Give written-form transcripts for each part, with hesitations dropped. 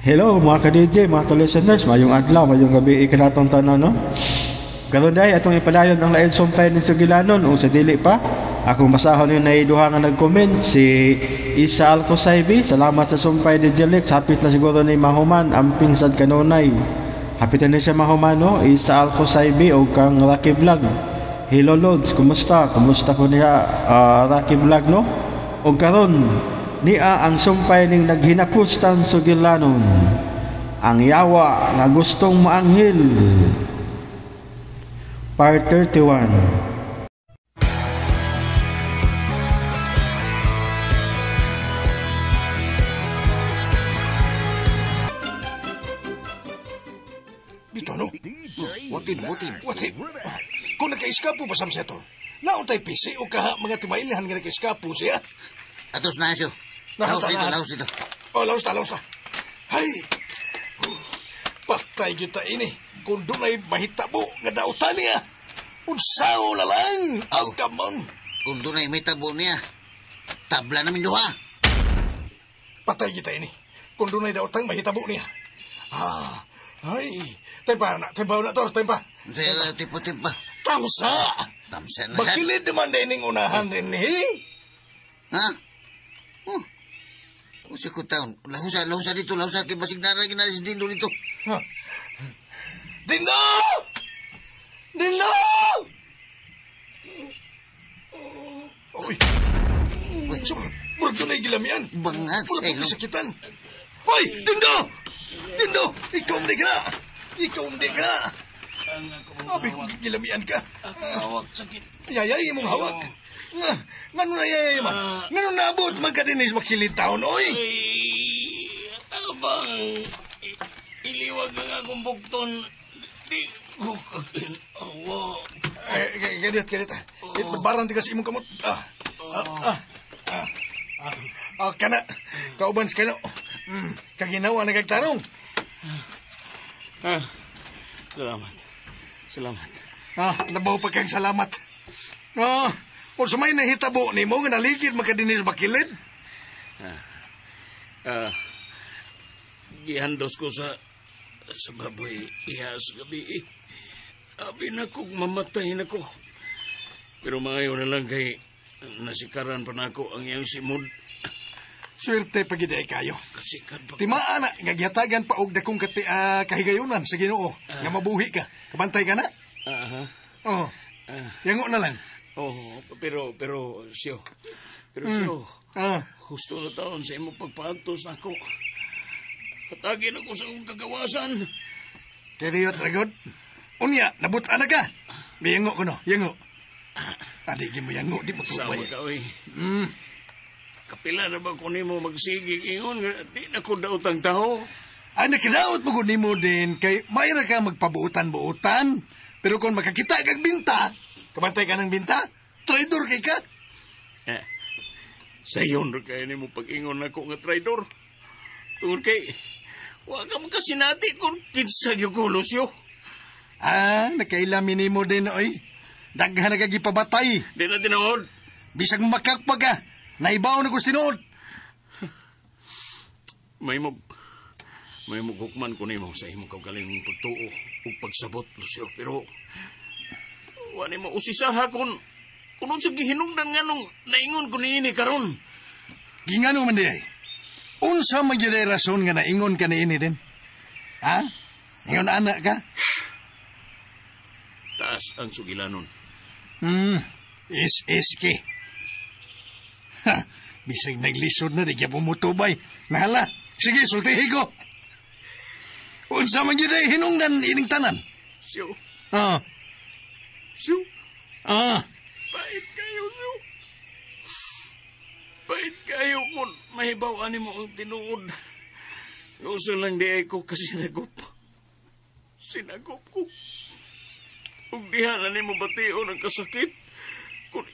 Hello mga ka-DJ, mga ka-listeners, mayong adlaw, mayong gabi ikanatong tanan, no? Karon day atong ipadayon ang lain sumpay ni Sugilanon o sa dili pa. Akong basahon yun na duha nga nag-comment si Isa Alcosaybi. Salamat sa sumpay ni Jelix. Hapit na siguro ni Mahuman amping sad kanunay. Hapit na siya Mahuman, no? Isa Alcosaybi o kang Rocky Vlog. Hello Lods, kumusta? Kumusta ko niya Rocky Vlog, no? O karon niya ang sumpay ning naghinapustan Sugilanon. Ang yawa nga gustong maanghil. Part 31. Bito, no? Watin. Kung naka-iskapo ba sa to, nauntay pisi o kaha mga timailihan nga naka-iskapo siya? Atos na siya. Laos dito. Oh, laos ta. Hay! Patay kita ini. Kung doon ay mahitabo nga dautan niya. Unsaw na lang. Ang kamon. Kung doon ay may tabo niya, tabla namin duha. Patay kita ini. Kung doon ay dautan mahitabo niya. Ay. Tempa na to. Tipo. Tamsa na siya. Bakilid naman dining unahan rin Ha? Kasi ko taon. Lahusa dito. Lahusa kay basig na rin si Dindo dito. Ha? Dindo! Uy! Murag doon ay gilamian. Bangag sa ilo. Sakitan. Uy! Dindo! Ikaw hindi ka na. Abi kong gilamian ka. Hawak sakit. Yayay mong hawak. Ngano na yayay man? Ngano naabot magkadinis makilid taon, oy? Abang, iliwag ang akong bukton. Di ko kaginawa. Ganit. Barang tigas imong kamot. Kana. Kauban sa kano. Kaginawa nagagtarong. Salamat. Nabaw pa kang salamat. Kung sumay nahitabo ni mo, nga naligid magkadinis makilid. Gihandos ko sa baboy ihas gabi. Abi na kong mamatay na ko. Pero maayo na lang kay nasikaran pa na ako ang iyang simod. Swerte pagiday kayo. Kasikan pa. Timaan na, ngagyatagan pa og dakong kahigayunan sa Ginoo. Nga mabuhi ka. Kabantay ka na? Yango na lang. Pero siyo. Gusto na taon sa imong pagpaantos na ako. Patagin ako sa akong kagawasan. Teriyot, Ragod. Unya, nabutan na ka. May yango ko no, yango. Di mo yango, di mo tubay. Sama ka, oy. Kapila na ba kung mo magsigi ingon? Di na ko daotang taho. Nakadaot mo kung mo din kay mayra ka magpabuutan-buutan. Pero kung makakita kag binta, kabantay ka ng binta, traidor kay ka. Sayon rin kaya ni mo pag-ingon ako nga traidor. Tungkol kay, wag ka magkasinati kung kinsa yugulos yo. Nakailami ni mo din, oy. Daghan na kagipabatay. Di na tinood. Bisag makakpag ka, naibaw na gusto tinood. May hukman ko nimo sa imong kaugaling pagtuo o pagsabot, Lucio. Pero, wani mo usisaha kung unsa gihinungdan nga nung naingon ko niini karon. Gingano man di ay? Unsa man yun ay rason nga naingon ka niini din? Ingon anak ka? Taas ang Sugilanon. Is-ki. Bisag naglisod na, di kaya pumutubay. Nahala, sige, sultihi ko. Unsa man yun ay hinungdan ining tanan? Siyo. Pait kayo, Siyo. Pait kayo kung mahibawaan mo ang tinuod. Uso lang di ay ko kasi sinagop ko. Kung dihanan ni mo batio ng kasakit, kung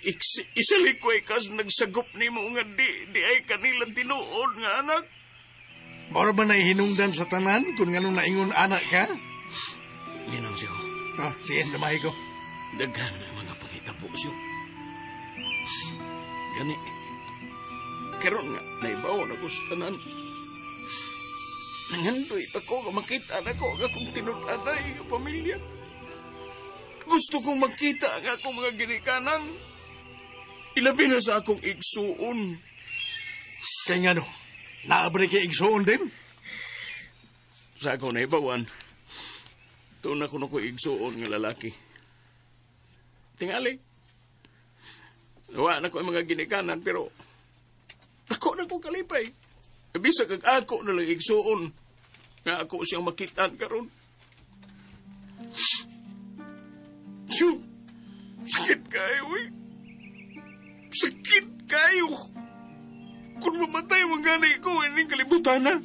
isalik ko ay kas nagsagop ni mo nga di ay kanilang tinuod nga anak. Mara ba na hinungdan sa tanan kung nga nung naingon anak ka? Linaw siyo. Sige, damahay ko. Daghan na mga pangitabo siyo. Gani, karon nga, naibaw na ko sa tanan. Nangandoy pa ko nga makita na ko ang akong tinud-anay nga pamilya. Gusto kong makita ang akong mga ginikanan. Ilabi na sa akong igsuon. Kaya nga no, naabri kay igsoon din. Sa ako na ibawan, doon ako na ko igsuon nga lalaki. Tingali. Nawa na ko ang mga ginikanan, pero ako na ko kalipay. Bisa kag ako na lang igsuon nga ako siyang makitaan karon. Shoo! Sakit kayo, eh. Sakit kayo. Kung mamatay manganay ko, ining kalibutan na.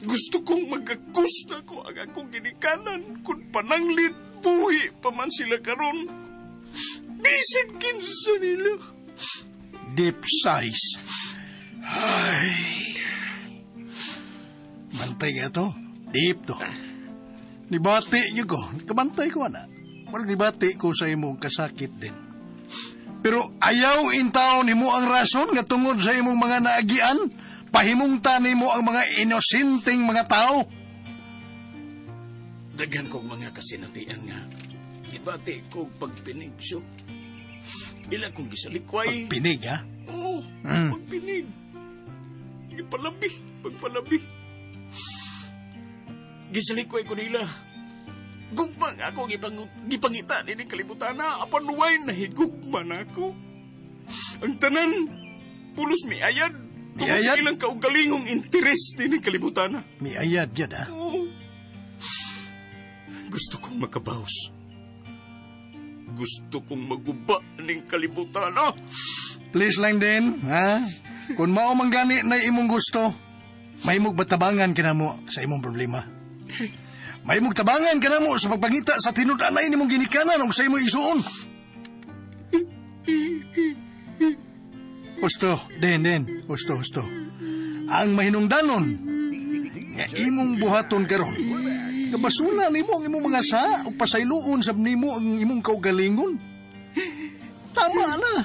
Gusto kong magkakusta ko ang akong ginikanan. Kung pananglit, buhi pa man sila karon. Bisig kinsa nila. Deep size. Ay. Bantay nga to. Deep to. Nibati niyo ko. Kabantay ko na. Walang nibati ko sa imong kasakit din. Pero ayaw intaw ni mo ang rason nga tungod sa imong mga naagian, pahimungta ni mo ang mga inosenteng mga tao. Daghan kong mga kasinatian nga. Ibati ko pagpinig siyo. Ila kong gisalikway. Pagpinig, ha? Oo, pagpinig. Pagpalabi. Gisalikway ko nila. Gugma nga ako gipangita din ng kalibutan na apan nuway na higugma na ako. Ang tanan, pulos mi ayad. Tungod sa ilang kaugalingong interes din ng kalibutan na. May ayad yan, ha? Oo. Gusto kong makabawas. Gusto kong maguba ng kalibutan na. Please lang din, ha? Kung mao manggani na imong gusto, may magtabangan ka na mo sa imong problema. May magtabangan ka na mo sa pagpangita sa tinud-anay ni mong ginikanan o sa imong isuon. Husto, den. Husto. Ang mahinungdanon, nga imong buhaton karon. Kabasula ni mo ang imong mga sa o pasayloon sab nimo ang imong kaugalingon. Tama na.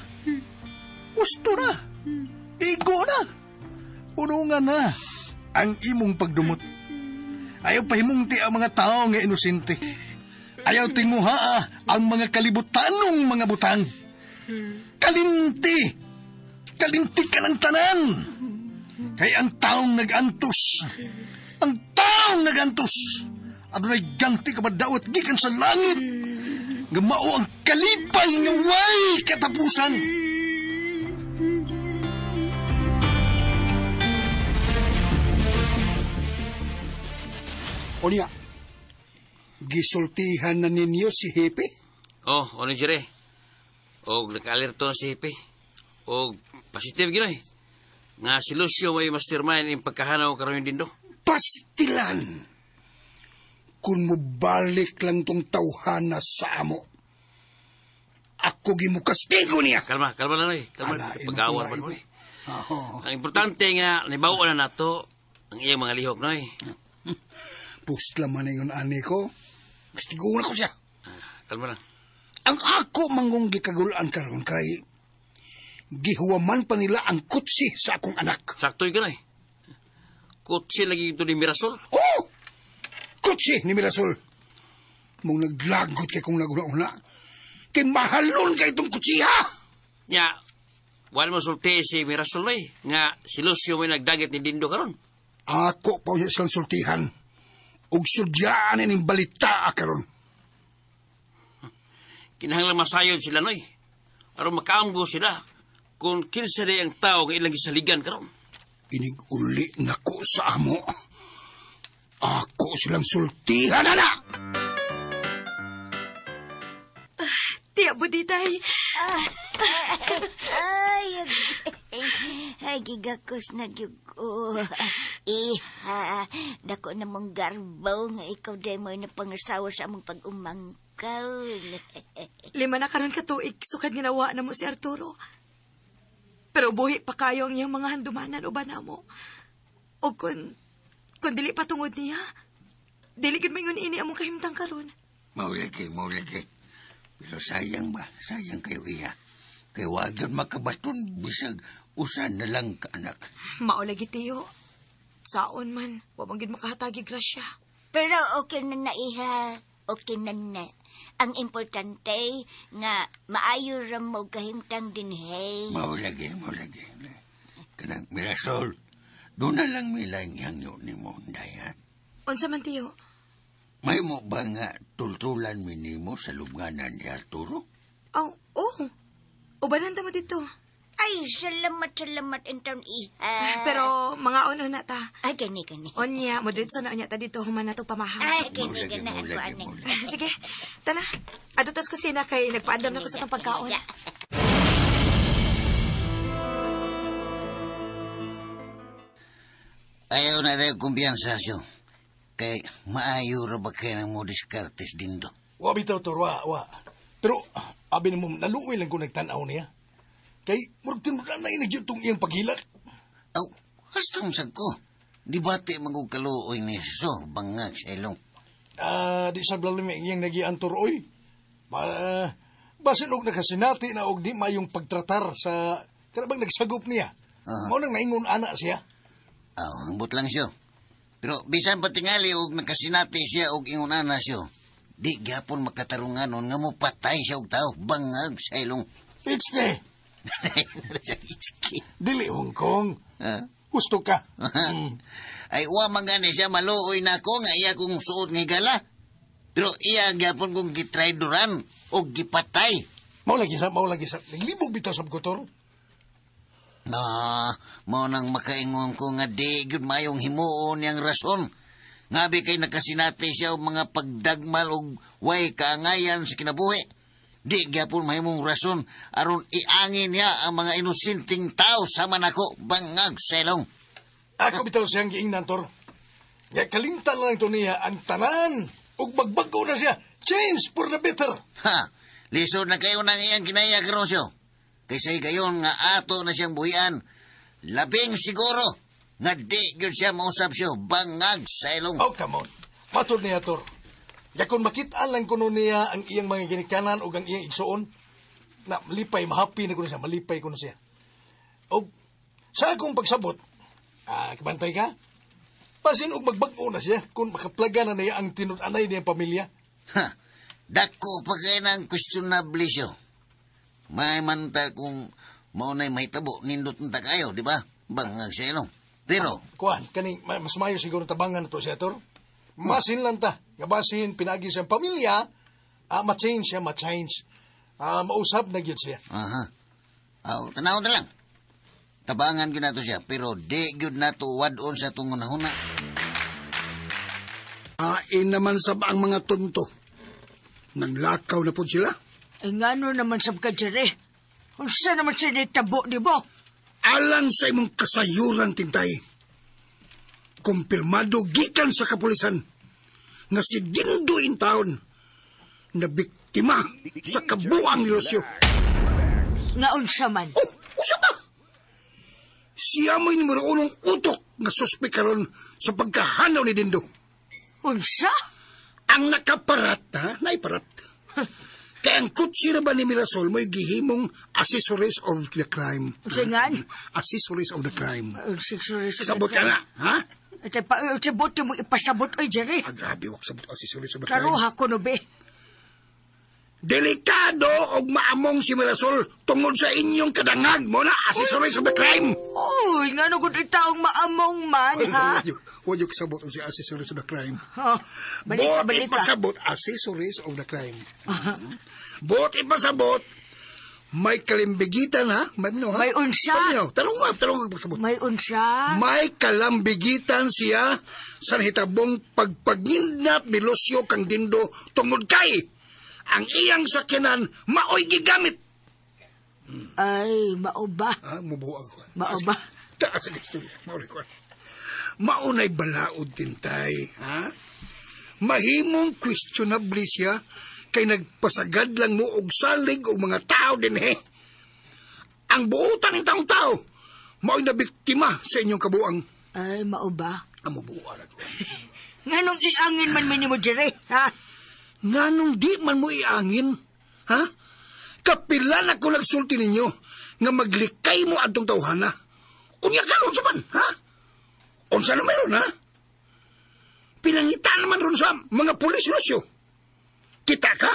Husto na. Igo na. Unungan na ang imong pagdumot. Ayaw pahimungti ang mga tao nga inosente. Ayaw tinguha ang mga kalibutanong mga butang. Kalinti ka ng tanan. Kaya ang taong nag-antos, adunay ganti ka ba dawat gikan sa langit, nga mao ang kalipay nga way katapusan. O niya, gisultihan na ninyo si Hepe? Oh, ano jire? O naka-alerto na si Hepe. O positive ginoy. Nga si Lucio may mastermind yung pagkahanaw karoon din do. Pastilan! Kung mo balik lang tong tawhana sa amo, ako gimukastigo niya. Kalma lang eh. Kalma, pag-awar pa noy. Ang importante nga, nabawaan na nato ang iyang mga lihok noy. Pust laman na yun, ani ko. Kastigo na ko siya. Kalma lang. Ang ako mangung gikagulaan karon kay gihuwaman pa nila ang kutsi sa akong anak. Saktoy ka na eh. Kutsi lagi ito ni Mirasol. Oh! Kutsi ni Mirasol. Mong naglagot kay kong naguna-una. Kay mahalon kay itong kutsi, ha? Nya, wala mo sulti si Mirasol na eh. Nga si Lucio may nagdagat ni Dindo karon. Ako pa niya silang sultihan. Ug sudyaan ning balita karon. Kinahanglan masayod sila noy. Aron makaamgo sila kung kinsa day ang tao nga ilang gisaligan karon. Inig uli na ko sa amo. Ako silang sultihan, ana! Tiya buditay. Ay, gigakos na gyugo. Iha, dako na mong garbaw nga ikaw day mo na pangasawa sa among pag-umangkaw. 5 na karon ka tuig, sukad ginawa na mo si Arturo. Pero buhi pa kayo ang iyang mga handumanan o ba na mo. O kung dili patungod niya, dili gid mayon ini among kahimtang karon. Maulagi. Pero sayang kayo iya. Kay wag yun makabaton, bisag usan na lang ka anak. Maulagi tiyo. Saon man, wabang makahatagi grasya. Pero okay na na, iha. Okay na na. Ang importante nga maayo ra mo kahimtang din, hey. Maulagi. Kanang Mirasol, doon na lang milang hangyo ni mo, Daya. Unsa man tiyo? May mo ba nga tultulan minimo sa lubnganan ni Arturo? Oh. Ubanan mo dito. Ay, salamat in taon, iha. Pero mga ono na ta. Ay, gani. Onya, mo dito na anya ta dito human na to pamaha. Ay, gani ako aning. Sige, tana. Adto tas kusina kay nagpaandam na ko sa tong pagkaon. Ayaw na rin kumpiyansa siyo. Kay maayo ra ba kayo ng mo diskartes din do? Wa bitaw, Tor, wa. Pero, abi na mo, naluoy lang ko nagtanaw niya. Kay, murag tinudan na inagyot tong iyang paghilak. Aw, hastang sag ko. Di bati magugkaluoy ni so, bangag sa ilong. Di sa blalimig iyang nagian, Tor, oy. Basin og nakasinati na og di mayong pagtratar sa kanabang nagsagop niya. Mao nang naingon ana siya. Aw, ambot lang siyo. Pero bisan pa tingali og nakasinati siya og ingon ana siyo. Di gyapon makatarunganon nga mo patay siya og tao bangag sa ilong. Itske. Dili Hong Kong. Gusto ka. Ay wa man gani siya maluoy na ko nga iya kong suot nga gala. Pero iya gyapon kong gitrayduran og gipatay. Mao lagi sa. Naglibog bitaw sa Tor. Mao nang makaingon ko nga di gyud mayong himuon yang rason. Ngabi kay nakasinati siya og mga pagdagmal og way kaangayan sa kinabuhi. Di gyapon mahimong rason aron iangin niya ang mga inosenteng tao sama nako bangag sa ilong. Ako bitaw siyang giingnan, Tor. Nga kalimtan lang ito niya ang tanan ug magbago na siya. Change for the better. Lisod na kayo ng iyang kinaya karosyo. Kaysa'y gayon nga ato na siyang buhian. Labing siguro nga di gyud siya mausap siya bangag sa ilong. Oh, come on. Matod niya, Tor. Yakon makitaan lang kuno niya ang iyang mga ginikanan o ang iyang igsuon, na malipay, mahappy na kuno siya, malipay kuno siya. O, sa akong pagsabot, kabantay ka, pasin og magbago na siya kung makaplaga na niya ang tinud-anay niyang pamilya. Dako pa kayo ng questionable siya. May manta kung maunay may tabo, nindot na kayo, di ba? Bangag sa ilong. Pero, kuan, kani, mas mayo siguro tabangan na to siya, Tor. Masin lang ta. Ngabasin, pinagi siyang pamilya, ma-change siya, ma-change. Mausap na gyud siya. Tanaw na lang. Tabangan gyud nato siya, pero di gyud nato wadon sa tungon-huna. Naman sab ang mga tonto. Nanglakaw na po sila. Ay ngano naman sab ka, Jere? Unsa naman siya tabo, di ba? Alang sa imong kasayuran, Tintay. Kumpirmado gikan sa kapulisan nga si Dindo Intaon na biktima sa kabuang nilosyo. Nga unsa man? Oh, unsa ba? Siya mo'y numero unong utok nga suspek karon sa pagkahanaw ni Dindo. Unsa? Ang nakaparat, naiparat. Kaya ang kutsi na ba ni Mirasol mo'y gihimong accessories of the crime. Singan? Accessories of the crime. Accessories of the crime. Sabot ka na, ha? Ate pa, sabot mo ipasabot, oy, Jerry. Grabe, wak sabot accessories of the crime. Karuha ko, no, be? Delikado og maamong si Mirasol tungod sa inyong kadangag mo na accessories of the crime. Uy, nga nagod itaong maamong man, ha? Huwag yung kasabot si accessories of the crime. Balita. Bot ipasabot accessories of the crime. Bot ipasabot, may kalimbigitan, ha? May unsa? Tarong ipasabot. May unsa? May kalambigitan siya sa hitabong pagpagnindap ni Lucio kang Dindo tungod kay ang iyang sakyanan maoy gigamit. Ay, mao ba? Mubuang ko. Mao ba? Taas ang istorya. Maunay balaod, Tintay, ha? Mahimong questionable siya kay nagpasagad lang mo og salig og mga tao din, he. Ang buutan ng taong-tao mao'y nabiktima sa inyong kabuang. Ay, mao ba? Mubuang ako. Nganong iangin man mo, Jerry, ha? Nganong di man mo iangin, ha? Kapila na ko nagsulti ninyo nga maglikay mo atong tawhana. Unya karon sa man, ha? Unsa naman yun, ha? Pinangita naman ron sa mga pulis, Lucio. Kita ka?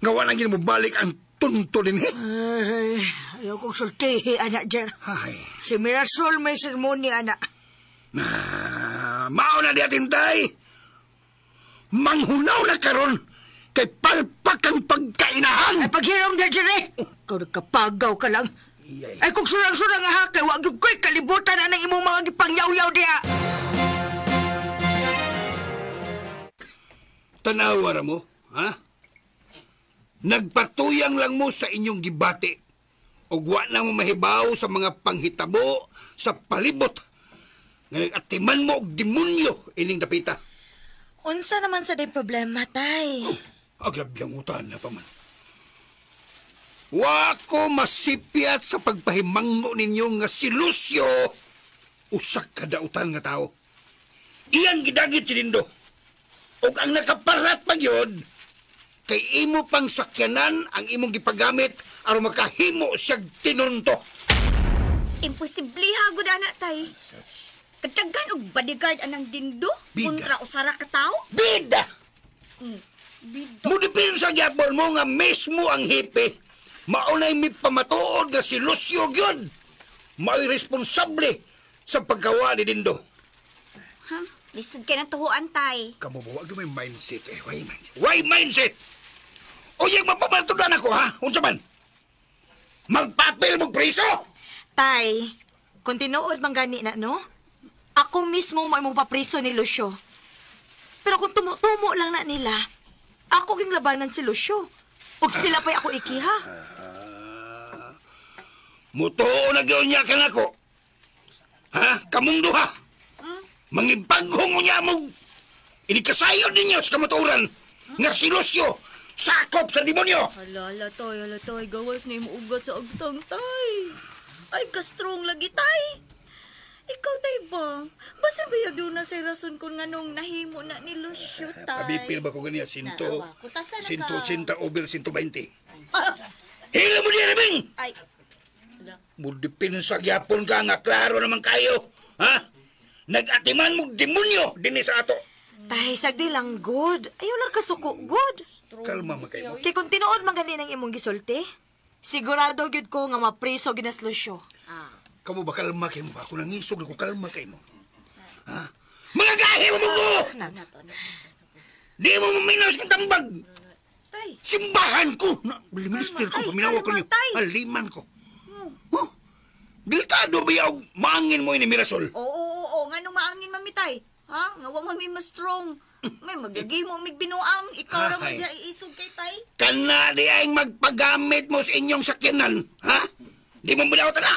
Ngawa na mo balik ang tunto din, Ay, ayaw kong sultihi, anak, Jer. Ay, Si Mirasol may sermoni, anak. mauna di atin, tay. Manghunaw na karon kay palpak ang pagkainahan. Ay, paghirong na, Jer, eh. Ikaw nagkapagaw ka lang. Ay, kung surang-surang nga kay wag yung ko'y kalibutan na ng imong mga gipangyaw-yaw diya. Tanawara mo, ha? Nagpatuyang lang mo sa inyong gibati. O wa na mo mahibaw sa mga panghitabo sa palibot. Nga nag-atiman mo og demonyo ining dapita. Unsa naman sa day problema, tay? Aglabyang utan na pa man. Wa ko masipyat sa pagpahimangno ninyo nga si Lucio usak kadautan nga tao. Iyang gidagit si Dindo. Og ang nakaparat pa yun, kay imo pang sakyanan ang imong gipagamit aron makahimo siyag tinunto. Imposible hagod anak tay. Katagan og bodyguard anang Dindo Bida. kontra usara ka tao? Bida! Bida. Mudipin sa gyapon mo nga mismo ang hipe. Maunay mi pamatuod nga si Lucio gyud. Mao'y responsable sa paggawa ni Dindo. Ha? Lisod ka ng tuhuan tay. Kamu ba wag may mindset eh. Why mindset? Why mindset? O yung mapamatudan ako ha? Unsa man? Magpapil mo preso? Tay, kung tinuod man gani na, no? Ako mismo may mong papriso ni Lucio. Pero kung tumo lang na nila, ako ging labanan si Lucio. Ug sila pa'y ako ikiha. Mutuo na gawin niya ka na ko. Ha? Kamong duha. Mangibaghong niya mo. Inikasayod ninyo sa kamaturan. Nga si Lucio, sakop sa demonyo. Hala toy, gawas na yung ugat sa agtang tay. Ay, ka-strong lagi tay. Ikaw tay ba? Basta bayag doon na sa rason kung nga nung nahimo na ni Lucio tay. Abipil ba ko ganyan? Naawa, kutasan na ka. 180 over 120. Hila mo niya, Rabing! Ay, Mudipin sa gyapon ka nga, klaro naman kayo. Ha? Nag-atiman mo demonyo din sa ato. Tay, sagdi lang good. Ayaw lang kasuko good. Kalma man kayo. Kay kung tinuod man gani ng imong gisulti, sigurado gyud ko nga mapriso ginas Lucio. Kamu ba kalma kayo mo? Ako nangisog na ko kalma kayo mo. Ha? Mga gahe mo ko! Di mo maminos kang tambag. tay. Simbahan ko! Minister ko, Ay, paminawa ko kalma, niyo. tay. Haliman ko. Oh, delikado ba yaw maangin mo ini Mirasol? Oo, nga nung maangin mamitay. Ha? Nga wa mami mas strong. May magagi mo mig binuang. Ikaw ra Ay. mag-iisog kay tay. Kana di ay magpagamit mo sa inyong sakyanan. Ha? Di mo muna na.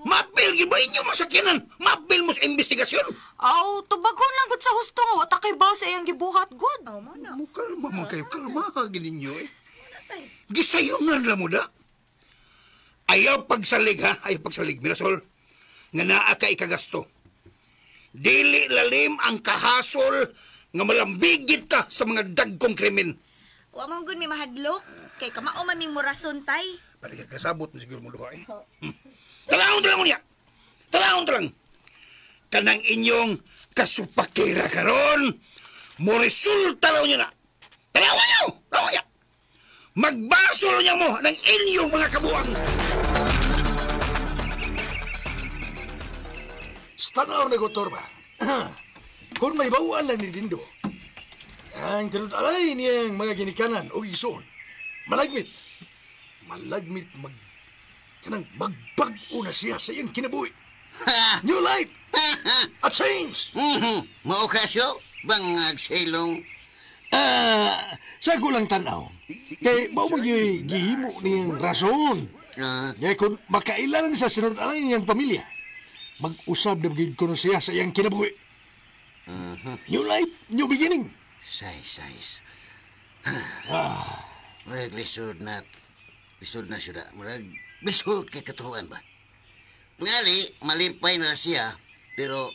Mapil ba inyong masakyanan? Mapil mo sa investigasyon. Aw, tubagon lang gud sa husto nga wata kay ba sa iyang gibuhat good. Oh, mo na. Kalma man kayo, kalma ninyo eh. Gisayunan lang mo da. Ayaw pagsalig ha, ayaw pagsalig, Mirasol. Nga naa ka ikagasto. Dili lalim ang kahasol nga malambigit ka sa mga dagkong krimen. Wa mong gud mi mahadlok. Kay kamao man ning morason tay. Para kasabot na siguro mo duha eh. Talahon mo niya. Talahon lang. Kanang inyong kasupakira karon, mo resulta raw niya na. Talahon niyo! Talahon niya! Magbasol niya mo ng inyong mga kabuang. Tanaw na Gotor ba? Kung may bawaan lang ni Dindo, ang tinutaalay niyang mga ginikanan o ison, malagmit, kanang magbago na siya sa iyang kinabuhi. New life! A change! Mao kasyo, bangag silong. Sa kulang tanaw, kay bao mo gihimo niyang rason. Kaya kung makailan sa sinunod-alay niyang pamilya, mag-usab na magiging ko siya sa iyang kinabuhi. New life, new beginning. Sais. Murag lisod na siya. Murag lisod kay katuhuan ba? Ngali, malipay na siya, pero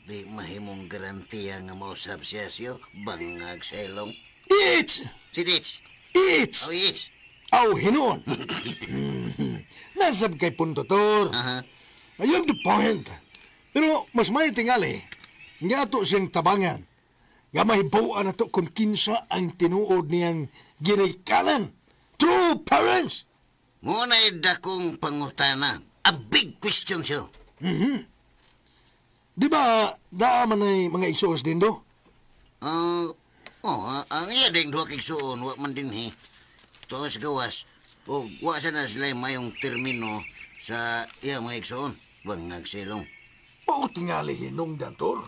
di mahimong garantiya nga mausab siya siyo, bangag silong. It's! Si Ditch. It's! Oh, yes. Aw, hinoon. Nasab kay punto, Tor. Aha. You have the point. Pero mas may tingali, nga ato siyang tabangan. Nga mahibawan ato kung kinsa ang tinuod niyang ginikanan. True parents! Muna'y dakong pangutana. A big question siya. Di ba, daaman ay mga igsoos din do? Ang iya ding duha kay suon, wa man din he. Tuos gawas. O wa sana sila mayong termino sa iya mga igsoon. Bangag silong. Pao tingali hinong dantor.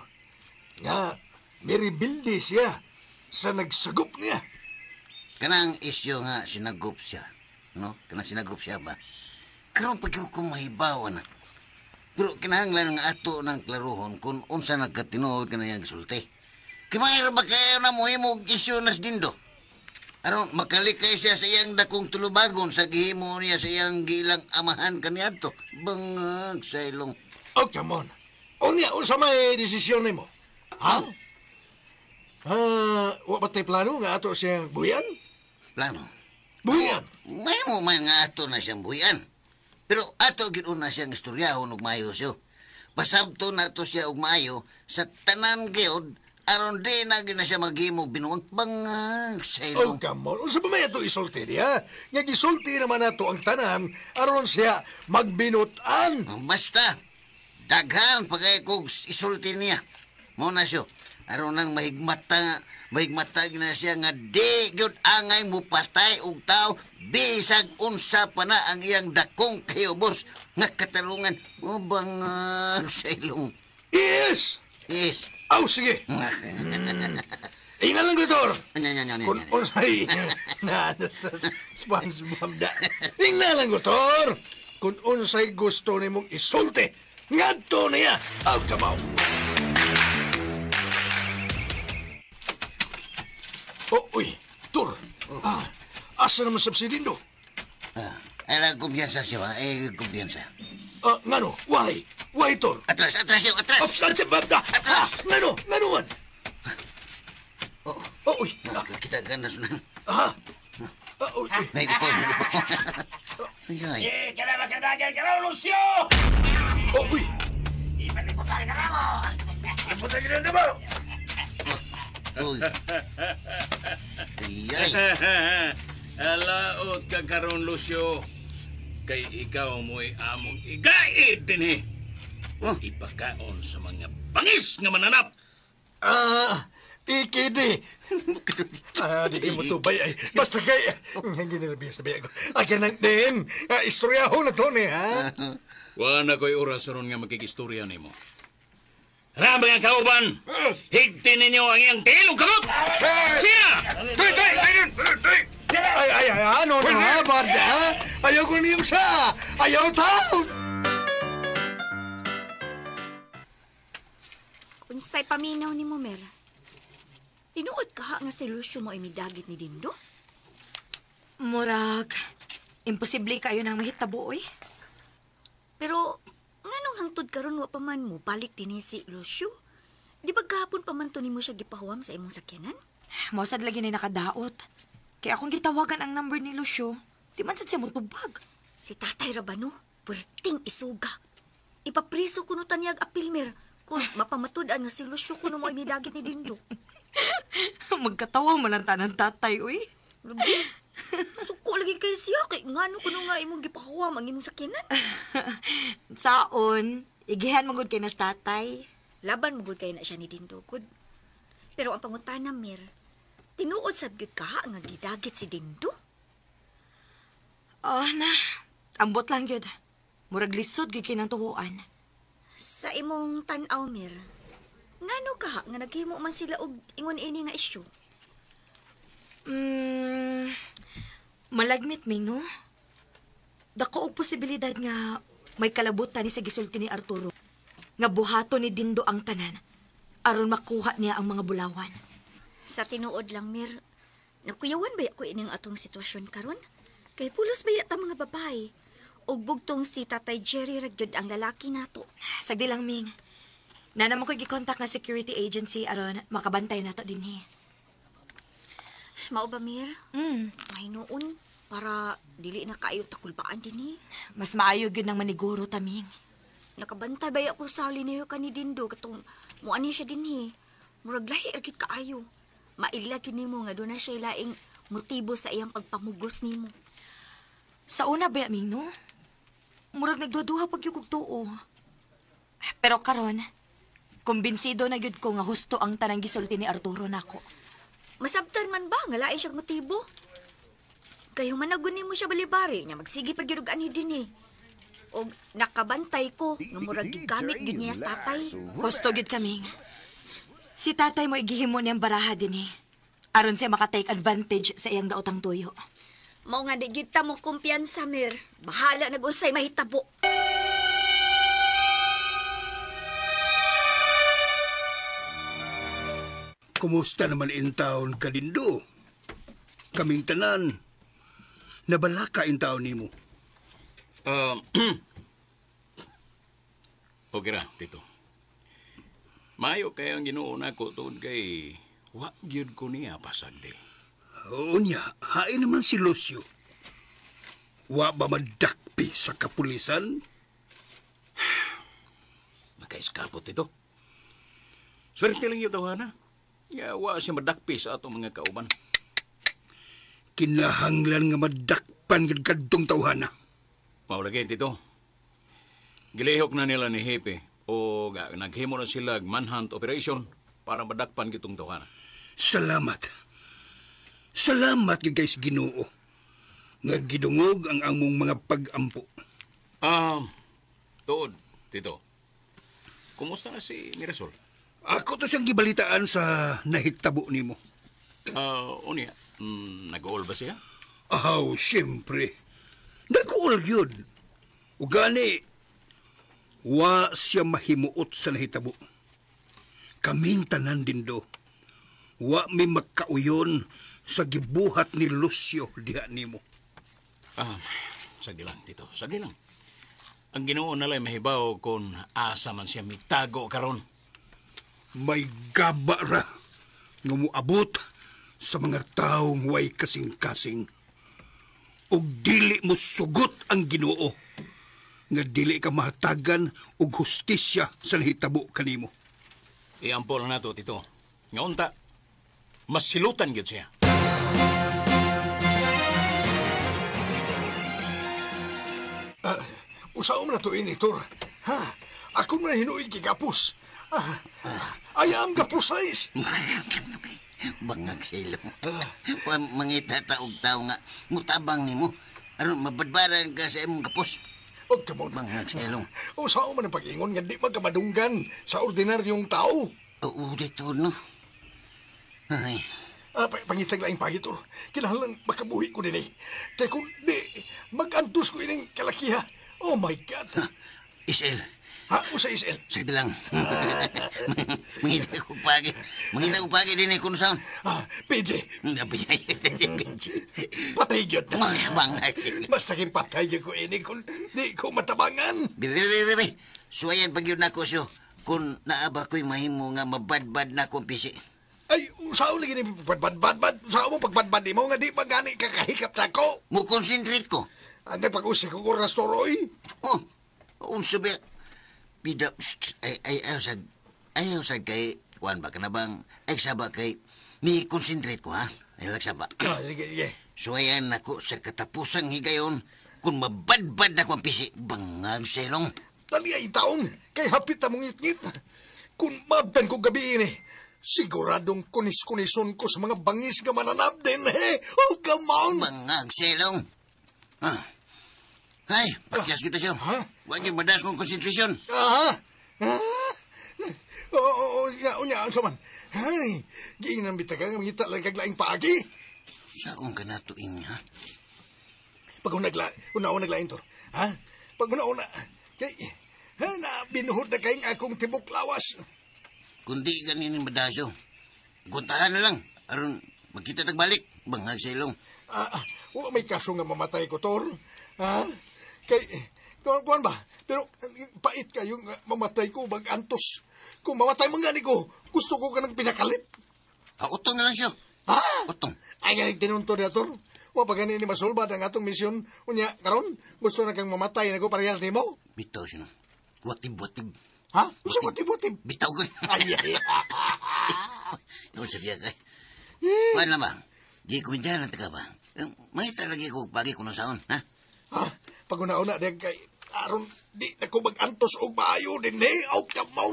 Nga, meribilde siya sa nagsagop niya. Kanang isyo nga sinagop siya. No? Kanang sinagop siya ba? Karong pagkukumahibawa na. Pero kinahanglan nga ato ng klaruhon kung unsa nagkatinuod ka na yung sulti. Kimayra ba kayo na mo himog isyo nas dindo? Aron makalikay siya sa iyang dakong tulubagon sa gihimo niya sa iyang gilang amahan kaniadto. Bangag sa ilong. Oh, come on. Unya, unsa may desisyon nimo? Ha? Wa ba tayo plano nga ato siyang buyan? Plano? Buyan? May mo man nga ato na siyang buyan. Pero ato ginuna siyang istoryahon og maayo siya. Pasabto na to siya og maayo sa tanan gyud aron di na gina siya maghimo binuang bangag sa Oh, ilong. come on. Unsa ba may ato isulti niya? Nga gisulti naman ato ang tanan aron siya magbinutan. Basta, daghan pa kay kog isulti niya. Mao na siya. Aron nang mahigmata gina siya nga di gyud angay mo patay og tao bisag unsa pa na ang iyang dakong kayubos nga katarungan. O bangag sa ilong. Yes! Yes. Aw, sige. Tingnan lang, Doktor. Kung unsay na sa SpongeBob da. Tingnan lang, Doktor. Kung unsay gusto ni mong isulti, ngadto niya. Aw, kamaw. Oh, uy, Tur. Asa naman subsidindo? Alang kumpiyansa siya, kumpiyansa. Ngano? Why? Why, Tur? Atras, atras yung atras. Absent babda. Atras. Ngano? Ngano man? Uy. Kita ganda sunan. Uy. May upo, may upo. Ay, ay. Kaya magkadagan ka raw, Lucio! Uy. Ipaliputan ka raw mo! Ipaliputan ka raw mo! Uy. Ay, ay. Alaot ka karon, Lucio. Kay ikaw mo'y among igait din eh. Ipakaon sa mga bangis nga mananap. Ikidi. Di mo tubay ay. Basta kay... Hindi nalabihan sabi ako. Akin ang din. Istoryaho na to ni, ha? Wala ko'y oras ron nga makikistorya ni mo. Rambang ang kauban! Higtin ninyo ang iyang tilong kamot! Sina! Tuy! Ay, ano na, barda? Ayaw ko niyong sa. Ayaw tao. Unsay paminaw ni mo, Mer? Tinuod ka nga si Lucio mo ay midagit ni Dindo? Murag, imposible kayo nang mahitabo, oy. Pero, nganong hangtod karon wa pa man mo balik din si Lucio? Di ba gahapon pa man to nimo siya gipahuwam sa imong sakyanan? Mosad lagi na nakadaot. Kaya akong gitawagan ang number ni Lucio, di man sad siya mo tubag. Si Tatay Rabano, puwerteng isuga. Ipapriso kuno taniyag apil, Mer, kung mapamatud-an nga si Lucio kuno mo ay midagit ni Dindo. Magkatawa man ang tanan tatay, uy. Lugi, suko lagi kay siya, kay ngano kuno nga imong gipahuwam ang imong sakyanan. Saon, igihan magud kay nas tatay. Laban mo gud kay na siya ni Dindo, gud. Pero ang pangutana, Mer, tinuod sad gyud ka nga gidagit si Dindo? Na, ambot lang yun. Murag lisod gyud kinang tuhuan. Sa imong tan-aw, Mer, ngano ka nga naghimo man sila og ingon ini nga isyu? Malagmit, Ming, no? Dako og posibilidad nga may kalabutan ni sa gisulti ni Arturo. Nga buhato ni Dindo ang tanan aron makuha niya ang mga bulawan. Sa tinuod lang, Mer, nakuyawan ba ako ining atong sitwasyon karon? Kay pulos ba ta mga babae? Og bugtong si Tatay Jerry ragyod ang lalaki nato. Sagdi lang, Ming. Nanaman ko gi-contact nga security agency aron makabantay nato dinhi. Mao ba, Mer? May noon para dili na kayo takulbaan dinhi. Mas maayo gyud nang maniguro ta, Ming. nakabantay ba ako sa liniho ka ni Dindo katong muani siya dinhi. Murag lahi ra gid kaayo. Maila kini mo nga doon na siya laing motibo sa iyang pagpamugos nimo. Sa una ba, Aming, no? Murag nagduduha pag yung tuo. Pero karon, kumbinsido na gyud ko nga husto ang tanang gisulti ni Arturo nako. Masabtan man ba nga lain siyang motibo? Kayo managun nimo siya balibari nya magsige pag gyud ani dinhi. O nakabantay ko nga murag gigamit gyud niya sa tatay. Husto gyud kaming. Si tatay mo igihimo niyang baraha dinhi. Aron siya makatake advantage sa iyang daotang tuyo. Mao nga di gyud ta mo kumpiyansa, Mir. Bahala nag-usay mahitabo. Kumusta naman in town ka, Dindo? Kaming tanan. Nabalaka in town nimo. Okay ra, Tito. Mayo kaya ang ginuuna ko tuod kay wa gyud ko niya pasagde. Oo niya, hain naman si Lucio. Wa ba madakpi sa kapulisan? Nakaiskapot ito. Swerte lang yung tawana. Wa siya madakpi sa atong mga kauban. Kinahanglan nga madakpan gid kadtong tawhana. Maulagay, Tito. Gilihok na nila ni Hepe o naghimo na sila manhunt operation para madakpan kitong tawana. Salamat. Salamat gid guys Ginoo. Nga gidungog ang among mga pag-ampo. Tuod, Tito. Kumusta na si Mirasol? Ako to siyang gibalitaan sa nahitabo nimo. Unya, nag-uol ba siya? Siyempre. Nag-uol yun. Ugani, wa siya mahimuot sa nahitabo. Kaming tanan Dindo. Wa may magkauyon sa gibuhat ni Lucio diha nimo. Sagi lang, Tito. Sagi lang. Ang Ginoo nalay mahibaw kung asa man siya mitago karon. May gaba ra nga moabot sa mga taong way kasing-kasing. Ug dili mo sugot ang Ginoo nga dili ka mahatagan og hustisya sa nahitabo kanimo. Iampo lang nato, Tito. Nga unta, mas silutan gyud siya. Usaom na to initor. Ha? Ako na hinuig kigapos. Ayam gapusais. Bangag silong. Mangita taog tao nga mutabang nimo. Aron mabadbaran ka sa imong kapos. Og kamon. Bangag silong. Usaom man ang pag-ingon nga di magkamadunggan sa ordinaryong tao. Oo, dito, no? Ay. Pangitag laing pagitor. Kinahanglan makabuhi ko din eh. Kaya kung di, mag-antos ko ining kalakiha. Oh my God. Isel. Usa Isel? Sige lang. Mangita ko pagi. Mangita ko pagi din eh kung saan. PJ. PJ. Patay yun. Bangag sila. Basta kin patay yun ko ini kung di ko matabangan. Bibi. Suwayan pag yun ako siyo. Kung naaba ko'y mahimo nga mabadbad na kong pisi. Ay, saan lagi ni badbad? Saan mo pagbadbad mo nga di magani kakahikap na ko? Mo-concentrate ko. Ang nagpag-usik ko rastoroy. Sabi, pida, ayaw sad kay, kuhan ba ka na bang, ay saba kay, ni concentrate ko ha? Ay lagsaba. Sige. Suwayan ako sa katapusang higayon, kung mabadbad na kong pisi, bangag selong. Tali ay taong, kay hapit na mong ngit-ngit. Kung mabdan ko gabi ini, siguradong kunis-kunison ko sa mga bangis nga mananap din, he? Come on! Bangag selong. Ay, pakyas kita siya. Huwag yung madas kong konsentrasyon. Unya, ang saman. Ay, giinan bitagang mangita lang kaglaing paagi. Saong ka na tuing, ha? Pag una-una naglaing to, ha? Pag una-una, kay, na binuhod na kayong akong tibok lawas. Kundi ganin madasyo. Guntahan na lang. Aron, magkita tagbalik. Bangag sa ilong. May kaso nga mamatay ko, Tor. Ha? Kay, kuhan ba? Pero, pait kayo nga mamatay ko, antos. Kung mamatay mong gani ko, gusto ko ka nang pinakalit. Utong na lang siya. Utong. Ay, galing tinunto na, Tor. Pa gani ni masulbad ang atong misyon. Unya, karon gusto na kang mamatay na ko parehas ni mo? Bitaw siya. Watib-watib. Ha? Usa watib-watib. Bitaw ko. Ay, ay. Yung sabihan kay. Paano ba? Di kumidyan na taga ba? May talagi ko pagi ko saon, ha? Ha? Pag una-una din kay aron di na ko mag-antos og maayo din aw kamaw.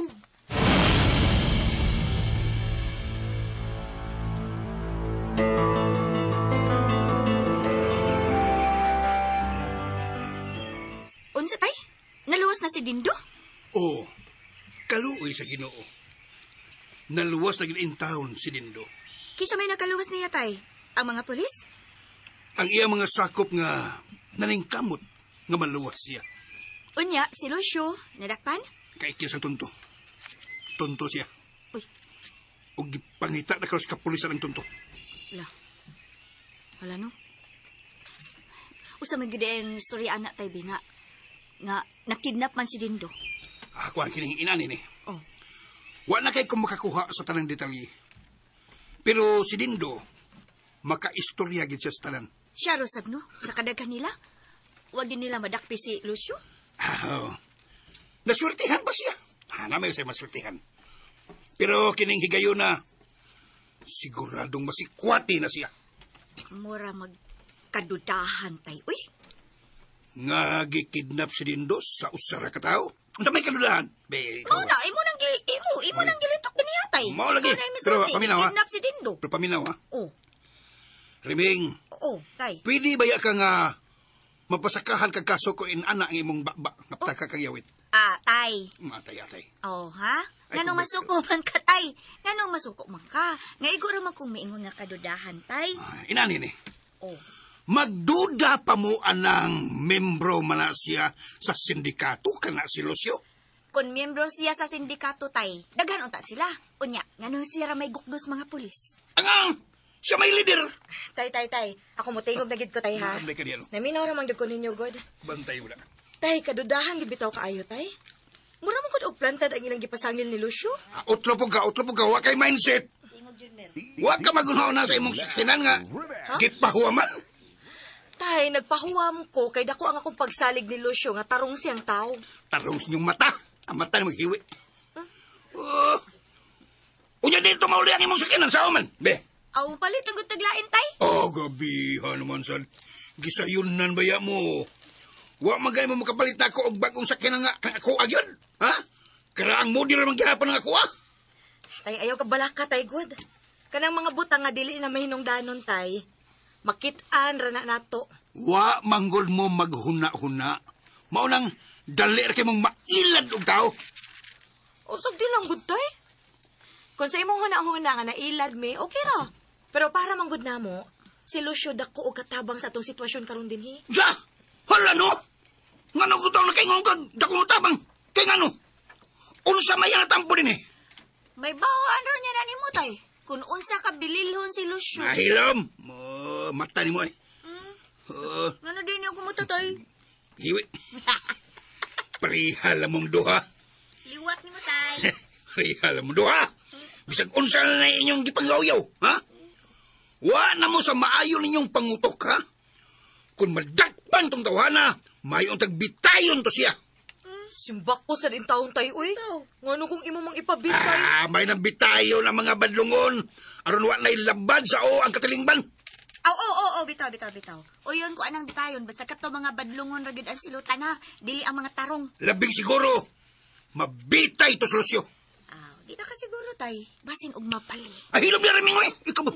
Unsa tay? Naluwas na si Dindo? Oh, kaluoy sa Ginoo. Naluwas na gid in town si Dindo. Kisa may nakaluwas niya tay? Ang mga pulis? Ang iya mga sakop nga naningkamot nga maluwas siya. Unya, si Lucio, nadakpan? Kay kisa tunto. Tunto siya. Uy, Og gipangita na karos kapulisan ang tunto. wala no? Usa may gideen story anak tay bina nga nakidnap man si Dindo. Ako ang kining inani ni. Oh. Wa na kay ko makakuha sa tanang detalye. Pero si Dindo, makaistorya gid siya sa tanan. Siya rosab no? Sa kadaghan nila? Wag din nila madakpi si Lucio? Oh. Naswertihan ba siya? Namay siya maswertihan. Pero kining higayon na, siguradong masikwati na siya. Mura magkadudahan tay. Uy, Nga gikidnap si Dindo sa usara ka tao. Ang may kaludahan. Be, ikaw. mao na imo nang gilitok din yatay. Mao lagi. Pero paminaw, ha? Kidnap si Dindo. Pero paminaw, ha? Oh, Riming, tay. pwede ba ya ka nga mapasakahan kag kaso ko in anak ng imong baba nga ptaka kagyawit? Tay. Matay-atay. Oh, ha? Ay, Nganong kung masuko man ka, tay? Nganong masuko man ka? Nga iguro man kung maingon nga kadudahan, tay. Inani ni. Oh. Magduda pa mo anang membro man na siya sa sindikato kana si Lucio? Kung miyembro siya sa sindikato, tay, daghan unta sila. Unya, nganong siya ra may gukdos mga pulis. Angang! Siya may leader! Tay. Ako mo tingog na gid ko tay ha. Bantay ka diyan. Naminaw ra man gyud ko ninyo god. Bantay mo na. Tay, kadudahan gid bitaw kaayo tay. Mura man gud og plantad ang ilang gipasangil ni Lucio. Utlo po ka. Wa kay mindset. Wa ka magunhaw na sa imong sakinan nga. Gipahuaman. Tay, nagpahuwam ko kay dako ang akong pagsalig ni Lucio nga tarong siyang tao. Tarong sa inyong mata. Ang mata ni maghiwi. Unya dito mauli ang imong sakinan sa man. Be. Aw, palit ang taglain, tay. Oh, gabihan naman sad. Gisayunan baya mo. Wa magay mo makapalit na ako og bagong sakyanan nga ako agyon. Ha? Karaang model man gihapon nga ako, ha? Tay, ayaw ka balaka tay god. Kanang mga butang nga dili na mahinungdanon tay. Makit-an ra na nato. Wa manggol mo maghuna-huna. Maunang dali ra kay mong mailad og tao. Usog din lang gud tay. Kung sa imong huna-huna nga nailad mi, okay ra. Pero para manggod na mo, si Lucio dako og katabang sa atong sitwasyon karon dinhi. Sa! Hala no! Ngano ko tawag na kay ngong dako tabang? Kay ngano? Unsa may nga tampo din eh? May bawaan ron niya na ni mo, tay. Kung unsa ka bililhon si Lucio. Nahilom! Mata ni mo eh. Ngano din niyo kumuta, tay? Hiwi. Parihal mong duha. Liwat ni mo, tay. Parihal mong duha. Bisag unsa na inyong gipangyaw-yaw, ha? Wa na mo sa maayo ninyong pangutok, ha? Kung madakpan tong tawhana, mayong tagbitayon to siya. Simbak ko sa din taon tay, uy. Ngano kung imo mang ipabitay? May nabitayo na mga badlungon. Aron wa na'y labad sa ang katilingban. Bitaw. O yun ko anang bitayon, basta kato mga badlungon ragid ang silutan na, dili ang mga tarong. Labing siguro, mabitay to sa Lucio. Di na ka siguro, tay. Basin og mapali. Hilom na rin mo eh. Ikaw ba?